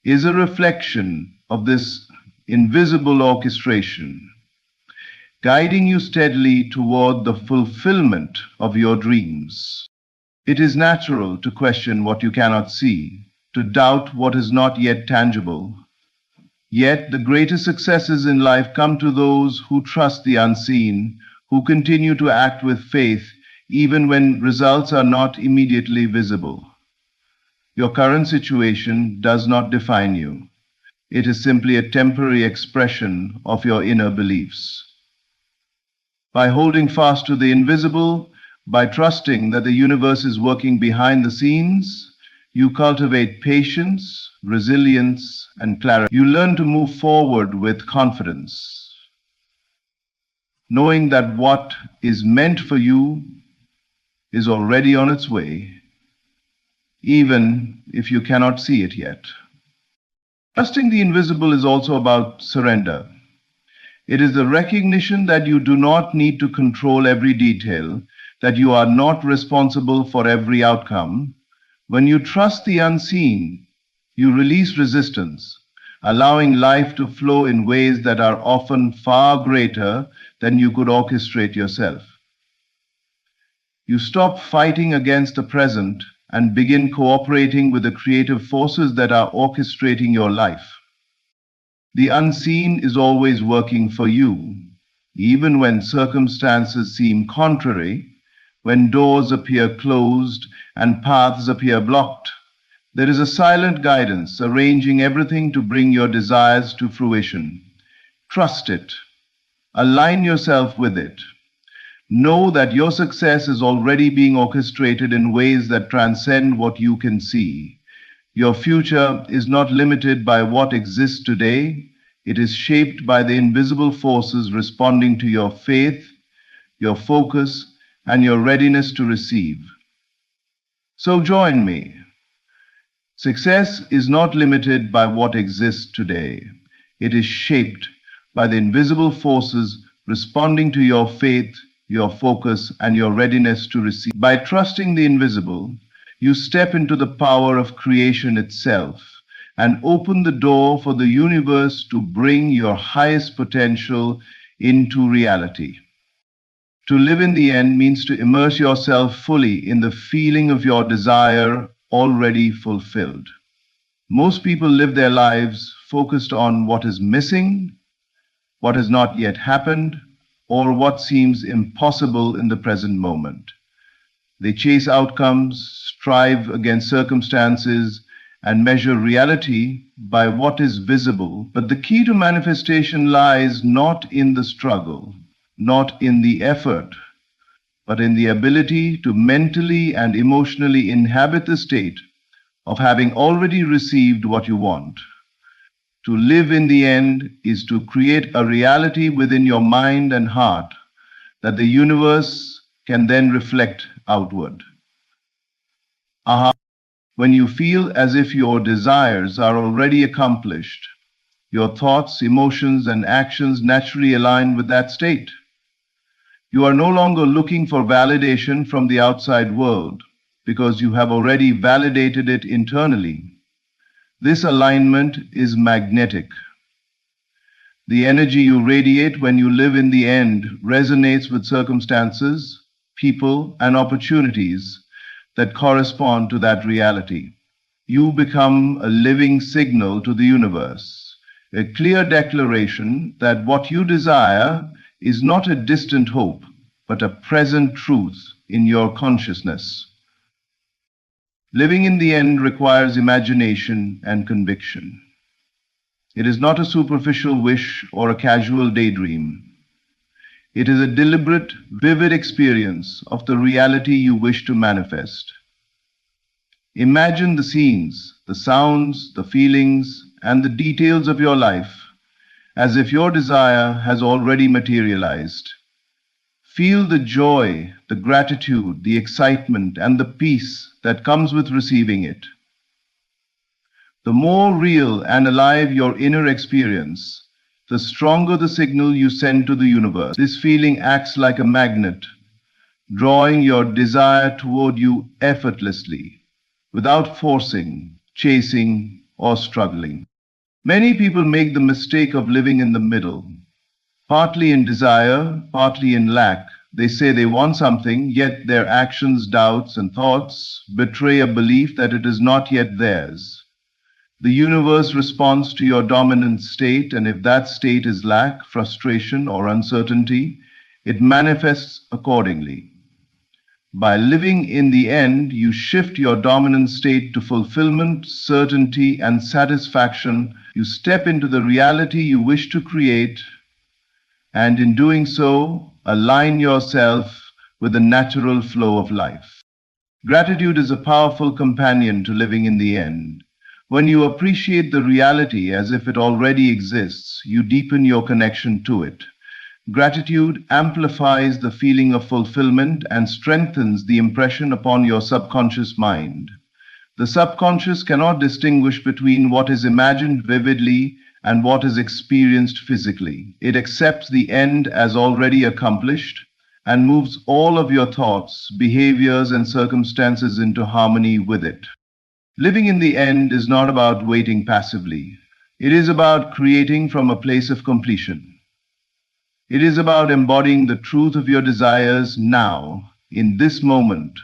is a reflection of this invisible orchestration, guiding you steadily toward the fulfillment of your dreams. It is natural to question what you cannot see, to doubt what is not yet tangible. Yet the greatest successes in life come to those who trust the unseen, who continue to act with faith even when results are not immediately visible. Your current situation does not define you. It is simply a temporary expression of your inner beliefs. By holding fast to the invisible, by trusting that the universe is working behind the scenes, you cultivate patience, resilience, and clarity. You learn to move forward with confidence, knowing that what is meant for you is already on its way, even if you cannot see it yet. Trusting the invisible is also about surrender. It is the recognition that you do not need to control every detail, that you are not responsible for every outcome. When you trust the unseen, you release resistance, allowing life to flow in ways that are often far greater than you could orchestrate yourself. You stop fighting against the present and begin cooperating with the creative forces that are orchestrating your life. The unseen is always working for you, even when circumstances seem contrary, when doors appear closed and paths appear blocked. There is a silent guidance arranging everything to bring your desires to fruition. Trust it. Align yourself with it. Know that your success is already being orchestrated in ways that transcend what you can see. Your future is not limited by what exists today. It is shaped by the invisible forces responding to your faith, your focus, and your readiness to receive. So join me. Success is not limited by what exists today. It is shaped by the invisible forces responding to your faith, your focus, and your readiness to receive. By trusting the invisible, you step into the power of creation itself, and open the door for the universe to bring your highest potential into reality. To live in the end means to immerse yourself fully in the feeling of your desire already fulfilled. Most people live their lives focused on what is missing, what has not yet happened, or what seems impossible in the present moment. They chase outcomes, strive against circumstances, and measure reality by what is visible. But the key to manifestation lies not in the struggle, not in the effort, but in the ability to mentally and emotionally inhabit the state of having already received what you want. To live in the end is to create a reality within your mind and heart that the universe can then reflect outward. Aha. When you feel as if your desires are already accomplished, your thoughts, emotions, and actions naturally align with that state. You are no longer looking for validation from the outside world because you have already validated it internally. This alignment is magnetic. The energy you radiate when you live in the end resonates with circumstances, people, and opportunities that correspond to that reality. You become a living signal to the universe, a clear declaration that what you desire is not a distant hope, but a present truth in your consciousness. Living in the end requires imagination and conviction. It is not a superficial wish or a casual daydream. It is a deliberate, vivid experience of the reality you wish to manifest. Imagine the scenes, the sounds, the feelings, and the details of your life as if your desire has already materialized. Feel the joy, the gratitude, the excitement, and the peace that comes with receiving it. The more real and alive your inner experience, the stronger the signal you send to the universe. This feeling acts like a magnet, drawing your desire toward you effortlessly, without forcing, chasing, or struggling. Many people make the mistake of living in the middle, partly in desire, partly in lack. They say they want something, yet their actions, doubts, and thoughts betray a belief that it is not yet theirs. The universe responds to your dominant state, and if that state is lack, frustration, or uncertainty, it manifests accordingly. By living in the end, you shift your dominant state to fulfillment, certainty, and satisfaction. You step into the reality you wish to create, and in doing so, align yourself with the natural flow of life. Gratitude is a powerful companion to living in the end. When you appreciate the reality as if it already exists, you deepen your connection to it. Gratitude amplifies the feeling of fulfillment and strengthens the impression upon your subconscious mind. The subconscious cannot distinguish between what is imagined vividly and what is experienced physically. It accepts the end as already accomplished and moves all of your thoughts, behaviors, and circumstances into harmony with it. Living in the end is not about waiting passively. It is about creating from a place of completion. It is about embodying the truth of your desires now, in this moment,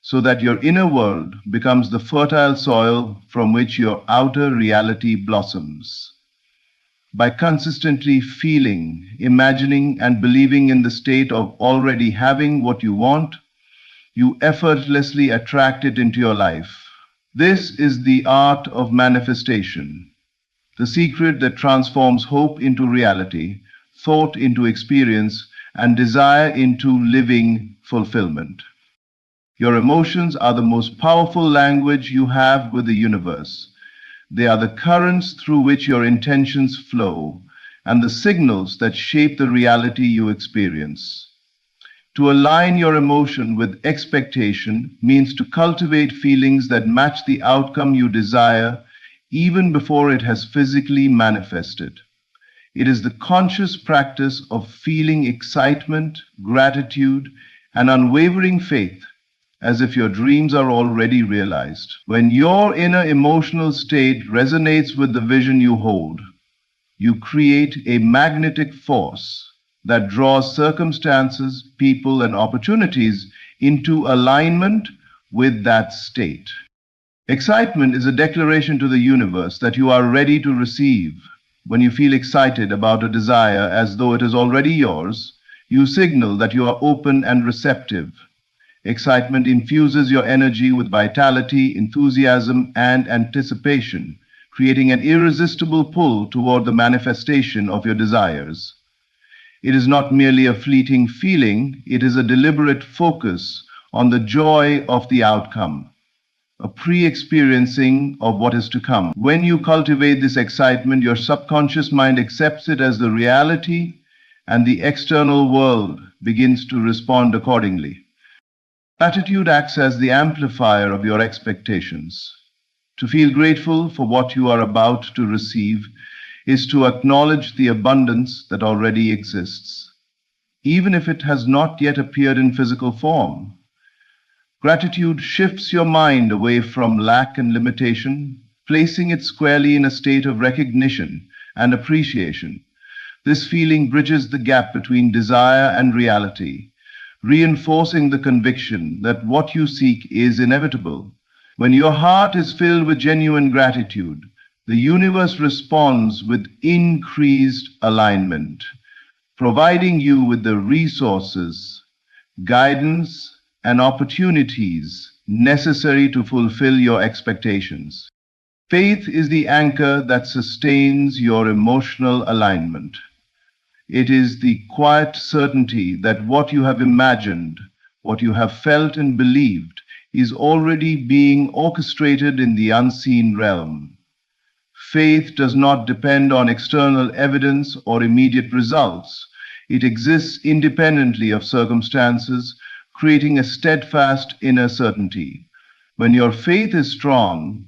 so that your inner world becomes the fertile soil from which your outer reality blossoms. By consistently feeling, imagining, and believing in the state of already having what you want, you effortlessly attract it into your life. This is the art of manifestation, the secret that transforms hope into reality, thought into experience, and desire into living fulfillment. Your emotions are the most powerful language you have with the universe. They are the currents through which your intentions flow, and the signals that shape the reality you experience. To align your emotion with expectation means to cultivate feelings that match the outcome you desire even before it has physically manifested. It is the conscious practice of feeling excitement, gratitude, and unwavering faith as if your dreams are already realized. When your inner emotional state resonates with the vision you hold, you create a magnetic force that draws circumstances, people, and opportunities into alignment with that state. Excitement is a declaration to the universe that you are ready to receive. When you feel excited about a desire as though it is already yours, you signal that you are open and receptive. Excitement infuses your energy with vitality, enthusiasm, and anticipation, creating an irresistible pull toward the manifestation of your desires. It is not merely a fleeting feeling, it is a deliberate focus on the joy of the outcome, a pre-experiencing of what is to come. When you cultivate this excitement, your subconscious mind accepts it as the reality, and the external world begins to respond accordingly. Gratitude acts as the amplifier of your expectations. To feel grateful for what you are about to receive is to acknowledge the abundance that already exists, even if it has not yet appeared in physical form. Gratitude shifts your mind away from lack and limitation, placing it squarely in a state of recognition and appreciation. This feeling bridges the gap between desire and reality, reinforcing the conviction that what you seek is inevitable. When your heart is filled with genuine gratitude, the universe responds with increased alignment, providing you with the resources, guidance, and opportunities necessary to fulfill your expectations. Faith is the anchor that sustains your emotional alignment. It is the quiet certainty that what you have imagined, what you have felt and believed, is already being orchestrated in the unseen realm. Faith does not depend on external evidence or immediate results. It exists independently of circumstances, creating a steadfast inner certainty. When your faith is strong,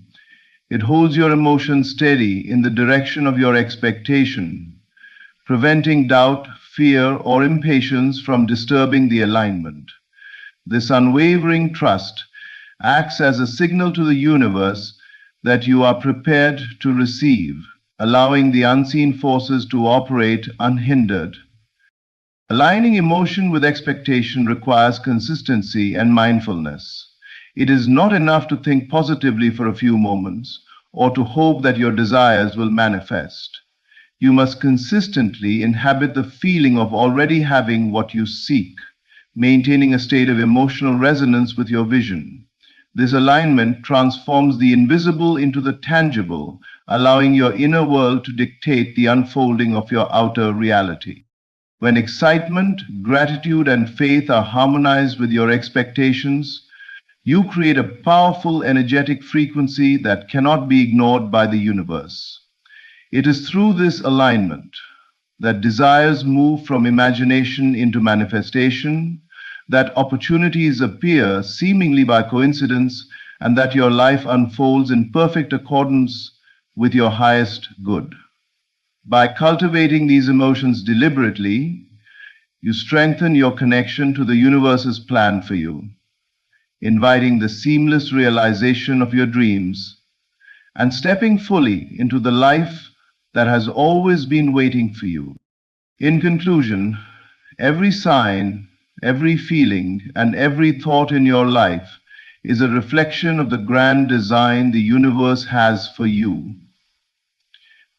it holds your emotions steady in the direction of your expectation, preventing doubt, fear, or impatience from disturbing the alignment. This unwavering trust acts as a signal to the universe that you are prepared to receive, allowing the unseen forces to operate unhindered. Aligning emotion with expectation requires consistency and mindfulness. It is not enough to think positively for a few moments or to hope that your desires will manifest. You must consistently inhabit the feeling of already having what you seek, maintaining a state of emotional resonance with your vision. This alignment transforms the invisible into the tangible, allowing your inner world to dictate the unfolding of your outer reality. When excitement, gratitude, and faith are harmonized with your expectations, you create a powerful, energetic frequency that cannot be ignored by the universe. It is through this alignment that desires move from imagination into manifestation, that opportunities appear seemingly by coincidence, and that your life unfolds in perfect accordance with your highest good. By cultivating these emotions deliberately, you strengthen your connection to the universe's plan for you, inviting the seamless realization of your dreams and stepping fully into the life that has always been waiting for you. In conclusion, every sign, every feeling, and every thought in your life is a reflection of the grand design the universe has for you.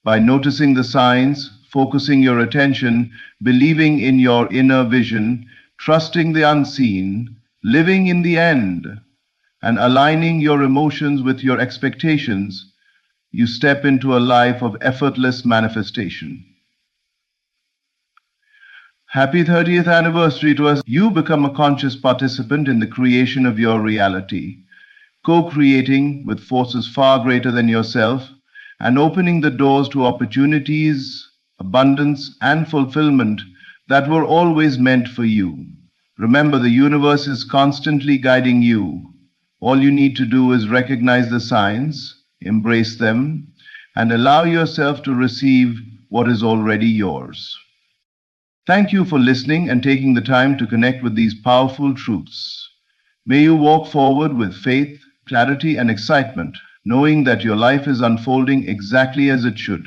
By noticing the signs, focusing your attention, believing in your inner vision, trusting the unseen, living in the end, and aligning your emotions with your expectations, you step into a life of effortless manifestation. Happy 30th anniversary to us. You become a conscious participant in the creation of your reality, co-creating with forces far greater than yourself, and opening the doors to opportunities, abundance, and fulfillment that were always meant for you. Remember, the universe is constantly guiding you. All you need to do is recognize the signs, embrace them, and allow yourself to receive what is already yours. Thank you for listening and taking the time to connect with these powerful truths. May you walk forward with faith, clarity, and excitement, knowing that your life is unfolding exactly as it should.